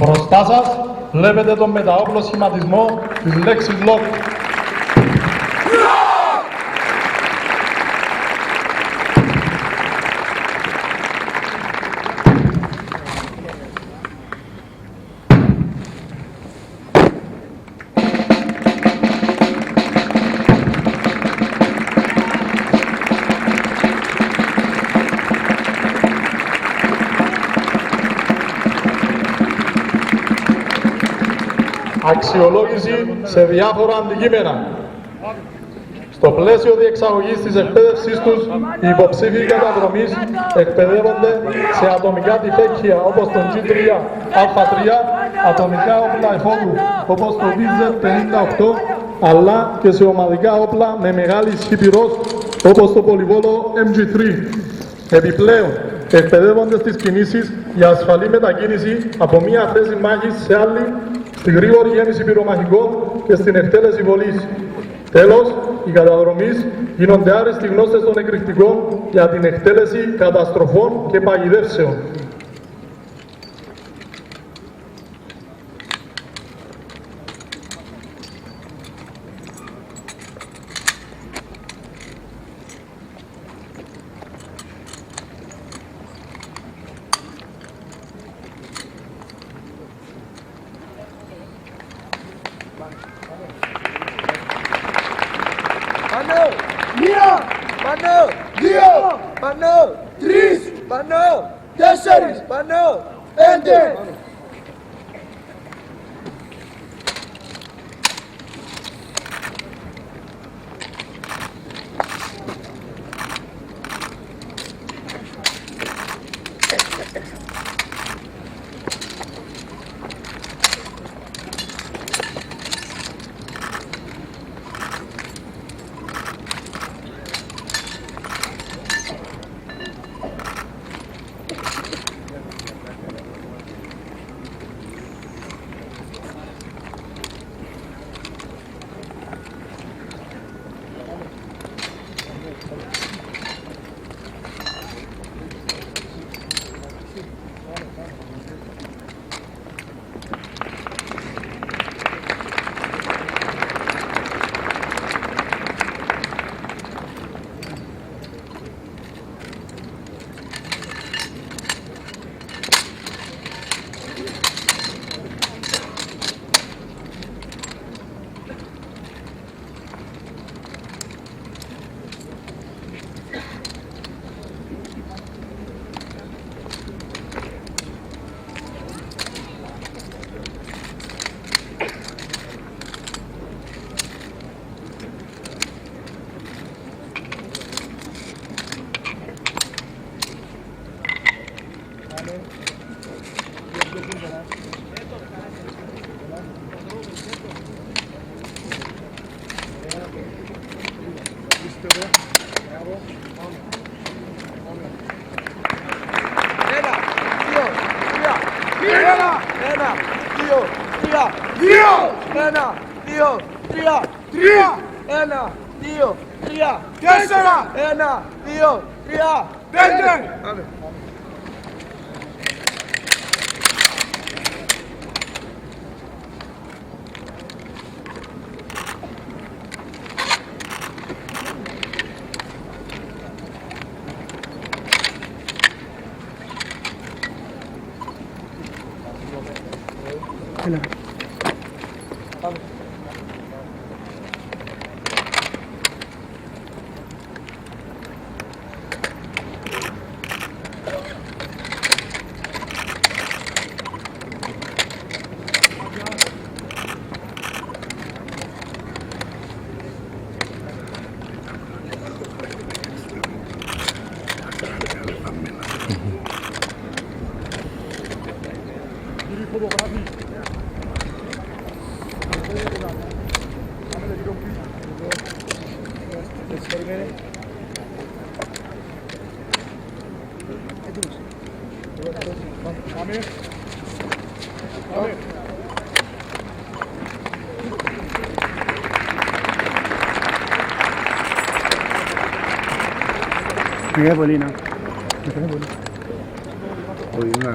Μπροστά σας βλέπετε τον μεταόπλο σχηματισμό της λέξης LOC. Αξιολόγηση σε διάφορα αντικείμενα. Στο πλαίσιο διεξαγωγής της εκπαίδευσής τους, οι υποψήφοι καταδρομής εκπαιδεύονται σε ατομικά τυφέκια όπως τον G3, Α3, ατομικά όπλα εφόδου όπως το DZ58, αλλά και σε ομαδικά όπλα με μεγάλη ισχύ πυρός όπως το πολυβόλο MG3. Επιπλέον, εκπαιδεύονται στις κινήσεις για ασφαλή μετακίνηση από μία θέση μάχης σε άλλη, στη γρήγορη γέμιση πυρομαχικών και στην εκτέλεση βολής. Τέλος, οι καταδρομείς γίνονται άριστοι γνώστες των εκρηκτικών για την εκτέλεση καταστροφών και παγιδεύσεων. Πάνω! Μία! Πάνω! Δύο! Πάνω! Τρεις! Πάνω! Τέσσερις! Πάνω! Πέντε! Ένα, δύο, τρία, τρία. Ένα, δύο, τρία, τέσσερα. Ένα, δύο, τρία, πέντε. Miguel Bolina. Bolina.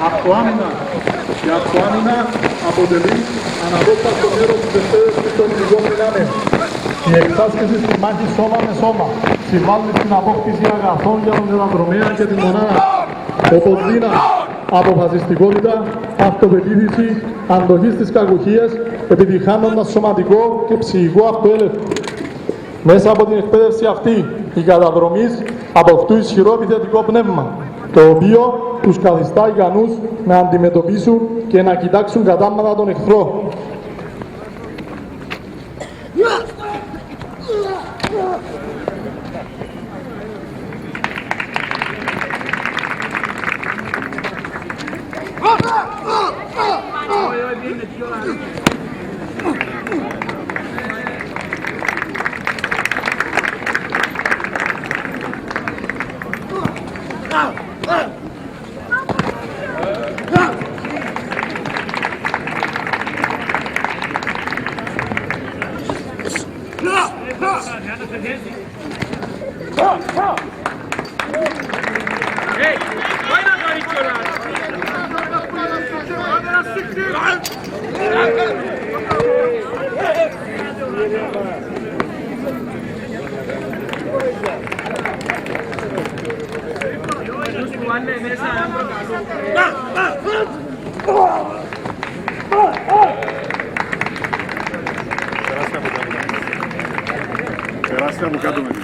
Αυτοάμυνα. Η αυτοάμυνα αποτελεί αναπόσπαστο μέρος της εκπαίδευσης των ειδικών δυνάμεων. Η εξάσκηση στη μάχη σώμα με σώμα συμβάλλει στην απόκτηση αγαθών για τον εδαδρομέα και την μονάδα, όπως δύναμη, αποφασιστικότητα, αυτοπεποίθηση, αντοχή στις κακουχίες, επιτυχάνοντας σωματικό και ψυχικό αυτοέλεγχο. Μέσα από την εκπαίδευση αυτή, οι καταδρομείς αποκτούν ισχυρό επιθετικό πνεύμα, το οποίο τους καθιστά ικανούς να αντιμετωπίσουν και να κοιτάξουν κατάματα τον εχθρό. Περάστε από κάτω με την.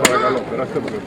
Παρακαλώ, περάστε από κάτω.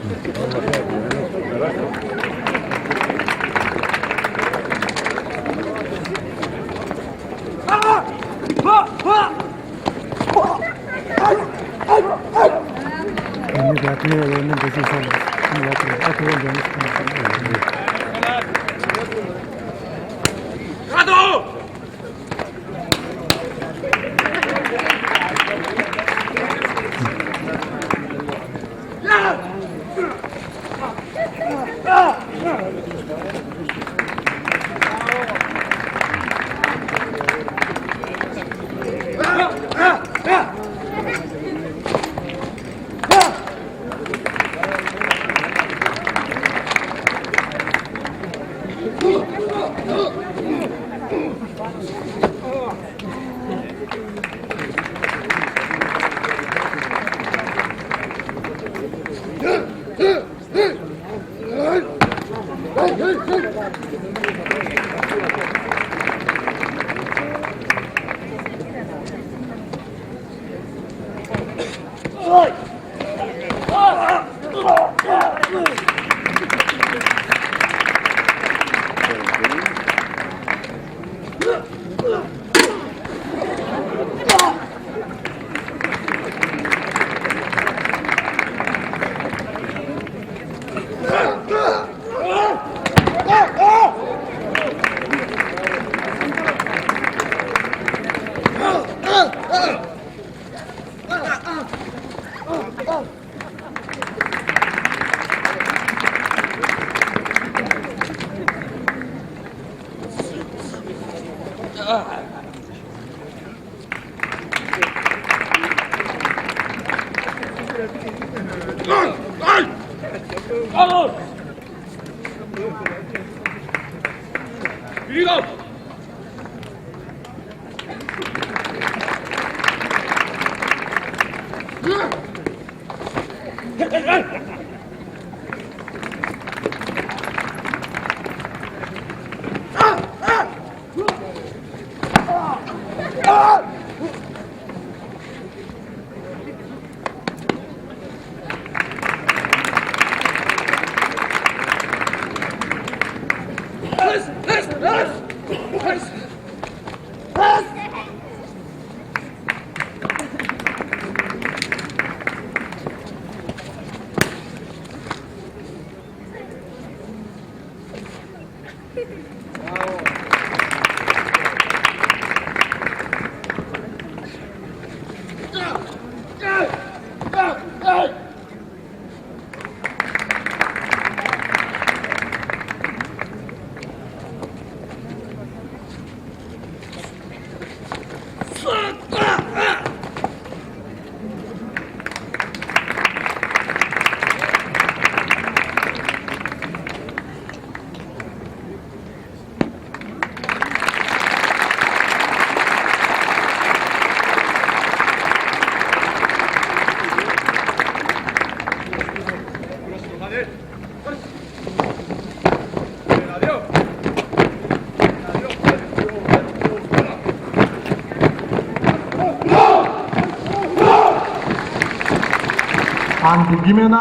Αντικείμενα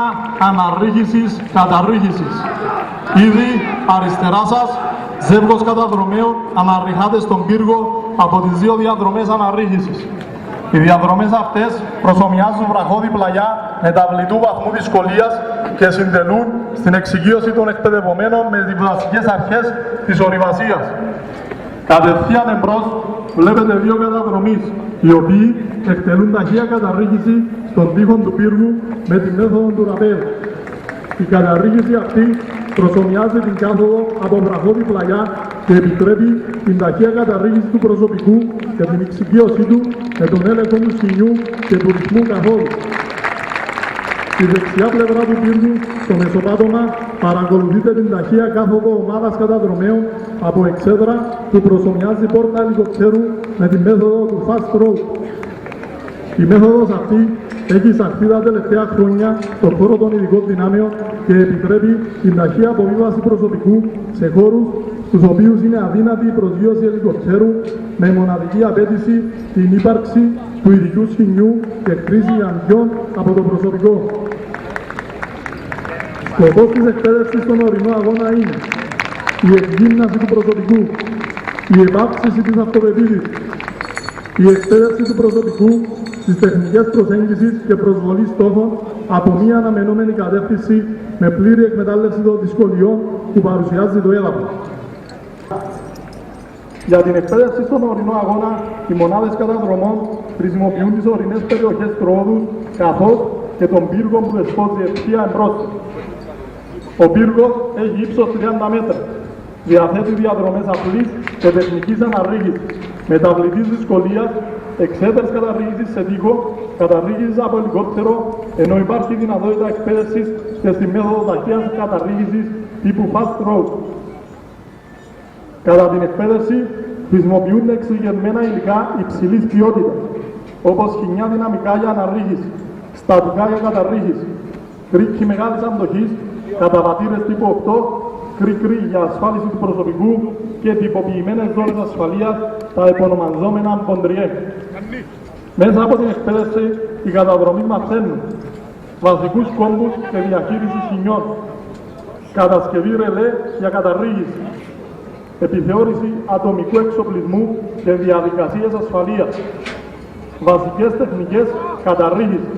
αναρρίχησης, καταρρίχησης. Ήδη αριστερά σας, ζεύγος καταδρομέων αναρριχάται στον πύργο από τις δύο διαδρομές αναρρίχησης. Οι διαδρομές αυτές προσομοιάζουν βραχώδη πλαγιά μεταβλητού βαθμού δυσκολίας και συντελούν στην εξοικείωση των εκπαιδευομένων με τις βασικές αρχές της ορειβασίας. Κατευθείαν εμπρός βλέπετε δύο καταδρομείς, οι οποίοι εκτελούν ταχεία καταρρίχηση στον τοίχο του πύργου με τη μέθοδο του ραπέλ. Η καταρρίχηση αυτή προσομοιάζει την κάθοδο από βραχώδη πλαγιά και επιτρέπει την ταχεία καταρρίχηση του προσωπικού και την εξοικείωσή του με τον έλεγχο του σκηνιού και του ρυθμού καθόδου. Στη δεξιά πλευρά του πύργου, στο μεσοπάτωμα, παρακολουθείτε την ταχεία κάθοδο ομάδας καταδρομέων από εξέδρα που προσομοιάζει πόρτα ελικοπτέρου με τη μέθοδο του fast road. Η μέθοδος αυτή έχει εισαχθεί τα τελευταία χρόνια στον χώρο των ειδικών δυνάμεων και επιτρέπει την ταχεία αποβίβαση προσωπικού σε χώρους στους οποίους είναι αδύνατη η προσγείωση ελικοπτέρου με μοναδική απέτηση την ύπαρξη του ειδικού σχοινιού και χρήση αντιών από το προσωπικό. Σκοπός της εκπαίδευσης στον ορεινό αγώνα είναι η εκγύμναση του προσωπικού, η επάυξηση της αυτοπεποίθησης, η εκπαίδευση του προσωπικού στις τεχνικές προσέγγισης και προσβολής στόχων από μία αναμενόμενη κατεύθυνση με πλήρη εκμετάλλευση των δυσκολιών που παρουσιάζει το έδαφος. Για την εκπαίδευση στον ορεινό αγώνα, οι μονάδες καταδρομών χρησιμοποιούν τις ορεινές περιοχές προόδου καθώς και τον πύργο που δεσπόζει ευθεία εμπρός. Ο πύργος έχει ύψος 30 μέτρα. Διαθέτει διαδρομές απλής και τεχνικής αναρρίχησης, μεταβλητής δυσκολίας, εξέδρες καταρρίχησης σε τοίχο, καταρρίχησης από ελικόπτερο, ενώ υπάρχει δυνατότητα εκπαίδευσης και στη μέθοδο ταχείας καταρρίχησης τύπου fast road. Κατά την εκπαίδευση χρησιμοποιούνται εξειδικευμένα υλικά υψηλής ποιότητας, όπως σκοινιά δυναμικά για αναρρίχηση, στατικά για καταρρίχηση, κρίκοι μεγάλης αντοχής, καταβατήρες τύπου 8, κρίκρι για ασφάλιση του προσωπικού και τυποποιημένες ζώνες ασφαλείας, τα επωνομαζόμενα μποντριέ. Μέσα από την εκπαίδευση, οι καταδρομείς μαθαίνουν βασικούς κόμπους και διαχείριση σκοινιών, κατασκευή ρελέ για καταρρίχηση, επιθεώρηση ατομικού εξοπλισμού και διαδικασίες ασφαλείας, βασικές τεχνικές καταρρίχησης.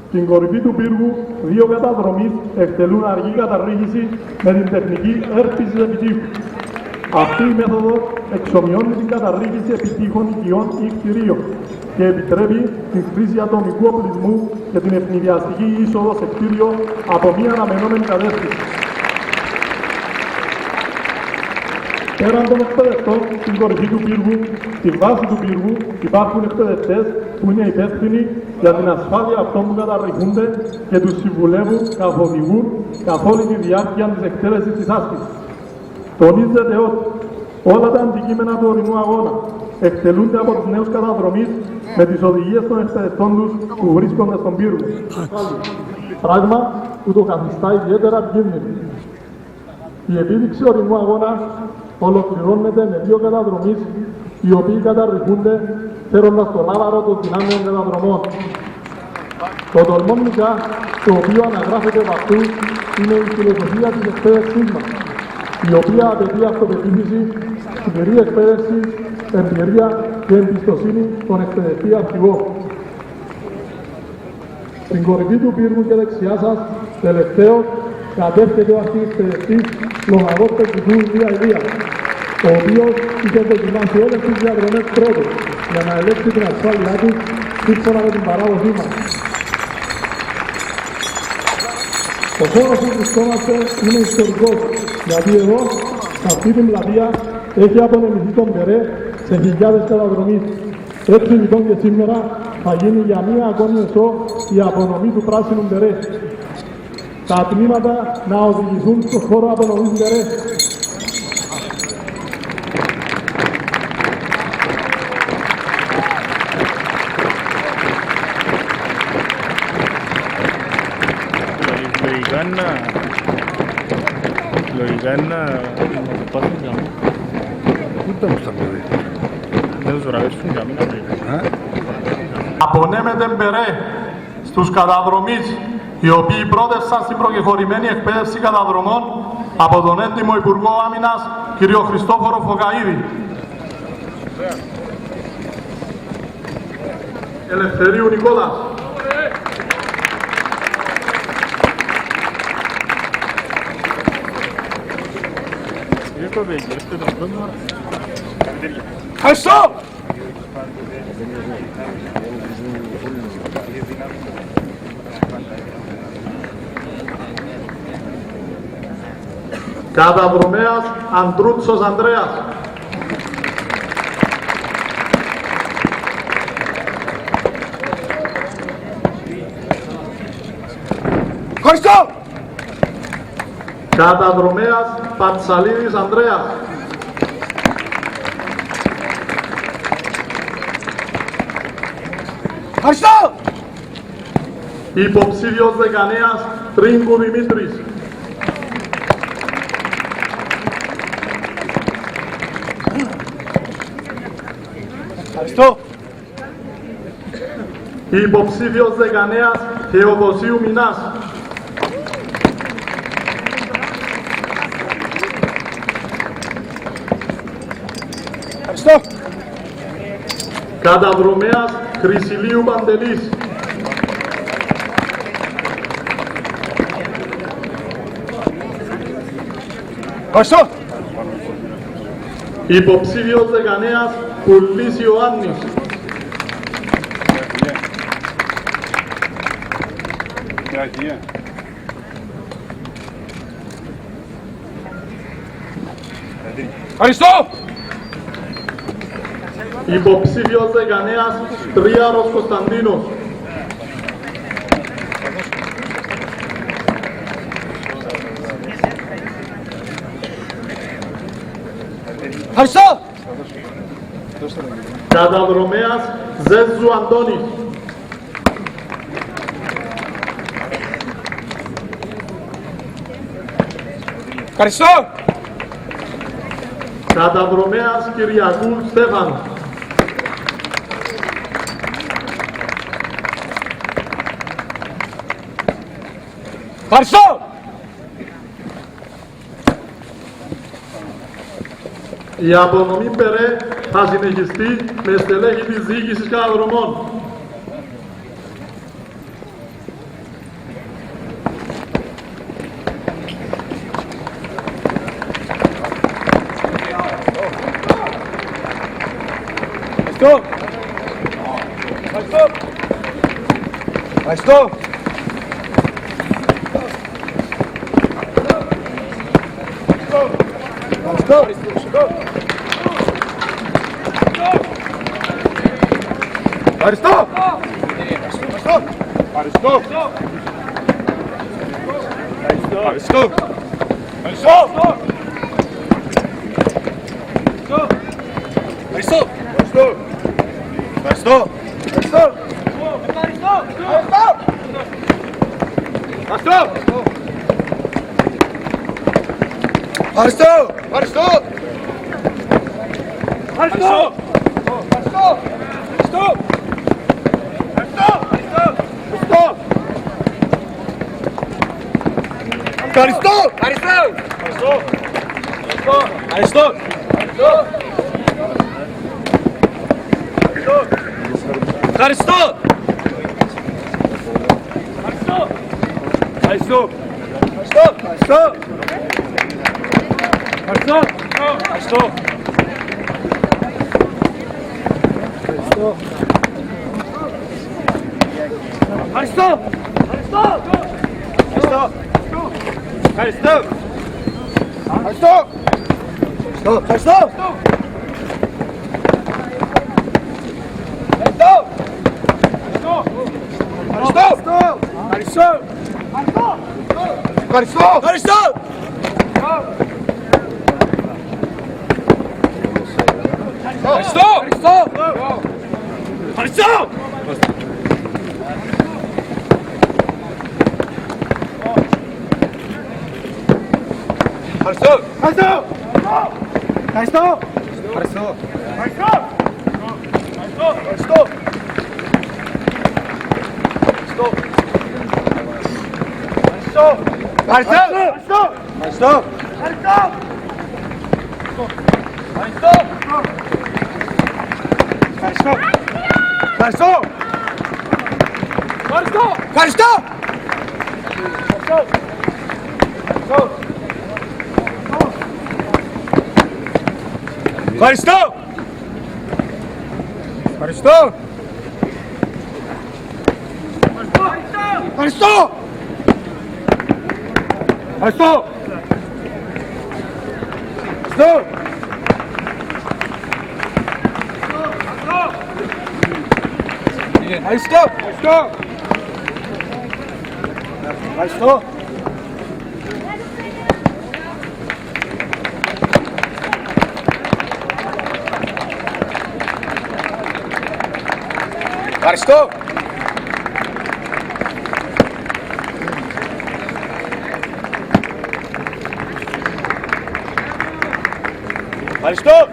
Στην κορυφή του πύργου, δύο καταδρομείς εκτελούν αργή καταρρίχηση με την τεχνική έρπισης επιτύχου. Αυτή η μέθοδος εξομοιώνει την καταρρίχηση επιτύχων οικειών ή κτηρίων και επιτρέπει την χρήση ατομικού οπλισμού και την ευνηδιαστική είσοδο σε κτίριο από μία αναμενόμενη κατεύθυνση. Πέραν των εκπαιδευτών, στην κορυφή του πύργου, στη βάση του πύργου, υπάρχουν εκπαιδευτές που είναι υπεύθυνοι για την ασφάλεια αυτών που καταρριχούνται και τους συμβουλεύουν, καθοδηγούν καθ' όλη τη διάρκεια της εκτέλεσης της άσκησης. Τονίζεται ότι όλα τα αντικείμενα του ορεινού αγώνα εκτελούνται από τους νέους καταδρομείς με τις οδηγίες των εκπαιδευτών τους που βρίσκονται στον πύργο. Πράγμα που το καθιστά ιδιαίτερα επικίνδυνο. Η επίδειξη ορεινού αγώνα ολοκληρώνεται με δύο καταδρομείς οι οποίοι καταρριχούνται φέροντας το λάβαρο των δυνάμεων καταδρομών. Το τολμόμικα, το οποίο αναγράφεται από αυτού, είναι η φιλοσοφία της εκπαίδευσής μας, η οποία απαιτεί αυτοπεποίθηση, σκληρή εκπαίδευση, εμπειρία και εμπιστοσύνη στον εκπαιδευτή αρχηγό. Στην κορυφή του πύργου και δεξιά σας, τελευταίο, κατέρχεται ο αρχιεπισκεπτής Λογαγός Πεκτικού Ηλία Ηλίας, ο οποίος είχε δοκιμάσει όλες τις διαδρομές πρώτου για να ελέγξει την ασφάλειά του σύμφωνα με την παράδοσή μας. Ο χώρος που βρισκόμαστε είναι ιστορικός, γιατί εδώ, σε αυτή την πλατεία, έχει απονεμηθεί τον Περέ σε χιλιάδες καταδρομείς. Έτσι λοιπόν και σήμερα θα γίνει για μία ακόμη εσώ η απονομή του πράσινου Περέ. Τα τμήματα να οδηγηθούν στο χώρο απονομής Περέ. Λογικά είναι να το πάθουν για μένα. Πού τα μου στα παιδί. Δεν τους ραβέσουν για μένα. Απονέμεται Μπερέ στους καταδρομείς οι οποίοι πρότευσαν στην προκεχωρημένη εκπαίδευση καταδρομών από τον έντιμο Υπουργό Άμυνας κ. Χριστόφορο Φωκαΐδη. Ελευθερίου Νικόλας. Ευχαριστώ! Καταδρομέας Αντρούτσος Ανδρέας. Ευχαριστώ! Καταδρομέας Πατσαλίδης Ανδρέας. Ευχαριστώ! Υποψήφιος δεκανέας Τρίγκου Δημήτρης. Ευχαριστώ! Υποψήφιος δεκανέας Θεοδοσίου Μινάς. Ευχαριστώ! Καταδρομέας Χρυσιλίου Παντελής. Ευχαριστώ! Υποψήφιος δεκανέας Πουλής Ιωάννης. Ευχαριστώ! Υποψήφιος δεκανέας Τρίαρος Κωνσταντίνος. Ευχαριστώ! Καταδρομέας Ζέζου Αντώνης. Ευχαριστώ! Καταδρομέας Κυριακού Στέφανου. Ευχαριστώ! Η απονομή Περέ θα συνεχιστεί με στελέχη της διοίκησης καταδρομών. Ευχαριστώ! Ευχαριστώ! Ευχαριστώ! Ευχαριστώ! Ευχαριστώ! Ευχαριστώ! Ευχαριστώ! Ευχαριστώ! Ευχαριστώ. Ευχαριστώ.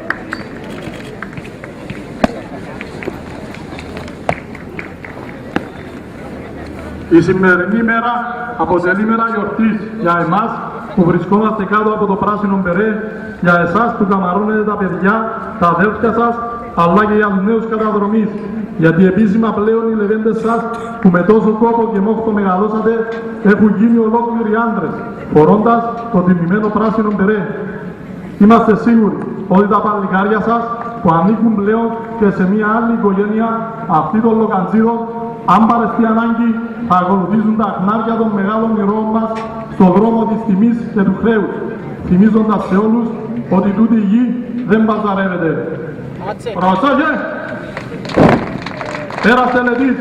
Η σημερινή μέρα αποτελεί μέρα γιορτής για εμάς που βρισκόμαστε κάτω από το πράσινο μπερέ, για εσάς που καμαρώνετε τα παιδιά, τα αδέλφια σας, αλλά και για τους νέους καταδρομείς. Γιατί επίσημα πλέον οι λεβέντες σας που με τόσο κόπο και μόχθο μεγαλώσατε έχουν γίνει ολόκληροι άντρες, φορώντας το τιμημένο πράσινο μπερέ. Είμαστε σίγουροι ότι τα παλικάρια σας που ανήκουν πλέον και σε μια άλλη οικογένεια αυτή των Λοκαντζίδων, αν παρεστεί ανάγκη, θα ακολουθήσουν τα χνάρια των μεγάλων ηρώων μας στον δρόμο της τιμής και του χρέους, θυμίζοντας σε όλους ότι τούτη η γη δεν παζαρεύεται. Προσέχε! Πέρας τελετής,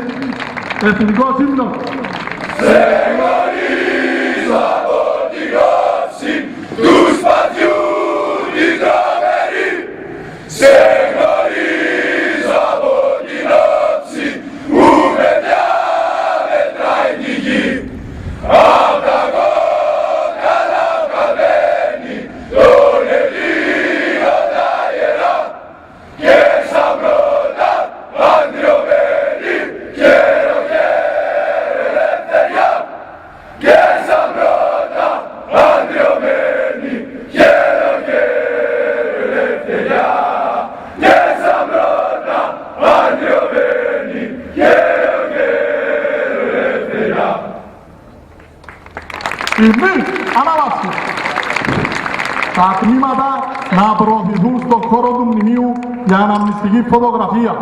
εθνικός ύμνος. Σε γνωρίζω από την όψη του σπαθιού την τρομερή. Σε γνωρίζω από την όψη που με διαμετράει τη γη. Απ' τα κόκκαλα βγαλμένη τον Ελλήνων τα ιερά και σαν πρώτα αντριωμένη καιρό ελευθεριά και σαν πρώτα αντριωμένη καιρό ελευθεριά και σαν πρώτα αντριωμένη καιρό ελευθεριά. Τιμή, ανάβαση. Τα τμήματα να προωθηθούν στον χώρο του μνημείου για αναμνηστική φωτογραφία.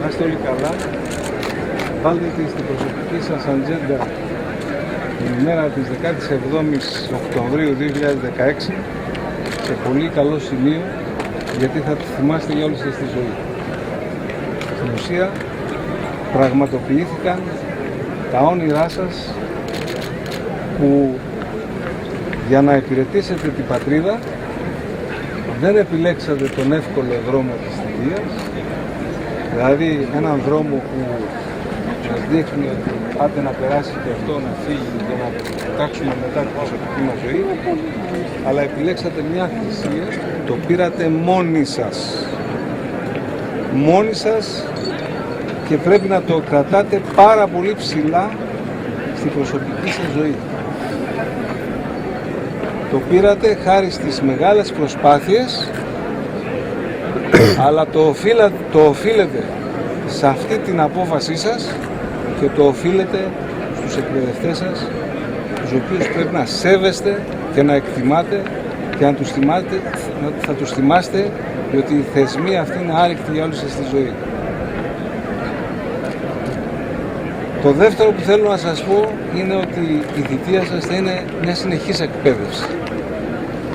Να είστε όλοι καλά. Βάλτε τη στην προσωπική σας ατζέντα την ημέρα της 17ης Οκτωβρίου 2016 σε πολύ καλό σημείο, γιατί θα τη θυμάστε για όλη σας τη ζωή. Στην ουσία πραγματοποιήθηκαν τα όνειρά σας που για να υπηρετήσετε την πατρίδα δεν επιλέξατε τον εύκολο δρόμο της θητείας, δηλαδή έναν δρόμο που μας δείχνει ότι άντε να περάσει και αυτό, να φύγει και να κοιτάξουμε μετά την προσωπική μας ζωή, αλλά επιλέξατε μια θυσία, το πήρατε μόνοι σας. Μόνοι σας, και πρέπει να το κρατάτε πάρα πολύ ψηλά στην προσωπική σας ζωή. Το πήρατε χάρη στις μεγάλες προσπάθειες, αλλά το οφείλετε σε αυτή την απόφασή σας και το οφείλετε στους εκπαιδευτές σας, τους οποίους πρέπει να σέβεστε και να εκτιμάτε και να θα τους θυμάστε, διότι οι θεσμοί αυτοί είναι άρρηκτοι για όλη σας τη ζωή. Το δεύτερο που θέλω να σας πω είναι ότι η θητεία σας θα είναι μια συνεχής εκπαίδευση.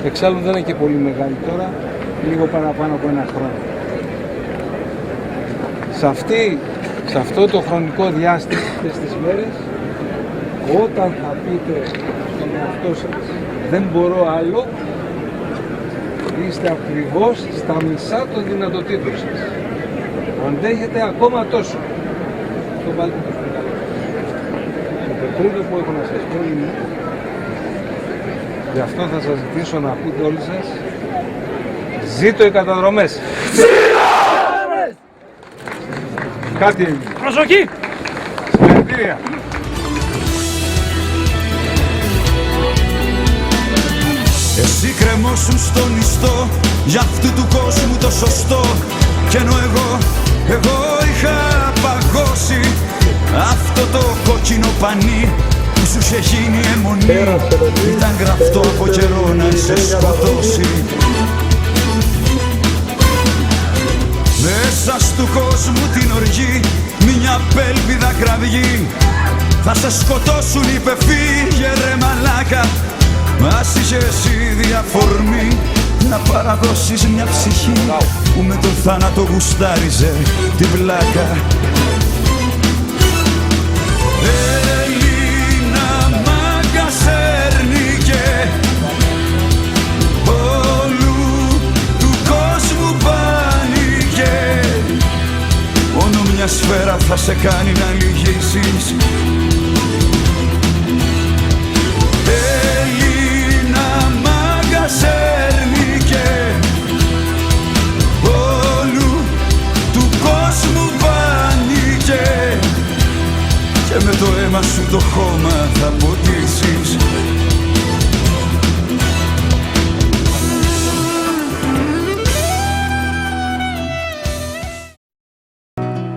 Εξάλλου δεν είναι και πολύ μεγάλη τώρα, λίγο παραπάνω από ένα χρόνο. Σε αυτό το χρονικό διάστημα, αυτές τις μέρες, όταν θα πείτε στον εαυτό σας δεν μπορώ άλλο, είστε ακριβώς στα μισά των δυνατοτήτων σας. Αντέχετε ακόμα τόσο. Το βάλτε το στο καλό. Το τρίτο που έχω να σας πω είναι, γι' αυτό θα σας ζητήσω να πείτε όλοι σας, ζήτω οι καταδρομές! Κάτι έγινε. Προσοχή! Συγχαρητήρια! Εσύ κρεμόσουν στον ιστό για αυτού του κόσμου το σωστό, κι ενώ εγώ είχα παγώσει αυτό το κόκκινο πανί που σου είχε γίνει αιμονή, ήταν γραφτό από καιρό να σε σκοτώσει. Μέσα στου κόσμου την οργή μια πέλπιδα κραυγή, θα σε σκοτώσουν, είπε, φύγε ρε μαλάκα. Μας είχες ήδη αφορμή να παραδώσεις μια ψυχή που με το θάνατο γουστάριζε την πλάκα. Έλληνα μάγκα σέρνικε, όλου του κόσμου πάνηκε, μόνο μια σφαίρα θα σε κάνει να λυγίσεις. Σέρνικε, όλου του κόσμου πάνηκε, και με το αίμα σου το χώμα θα ποτίσεις.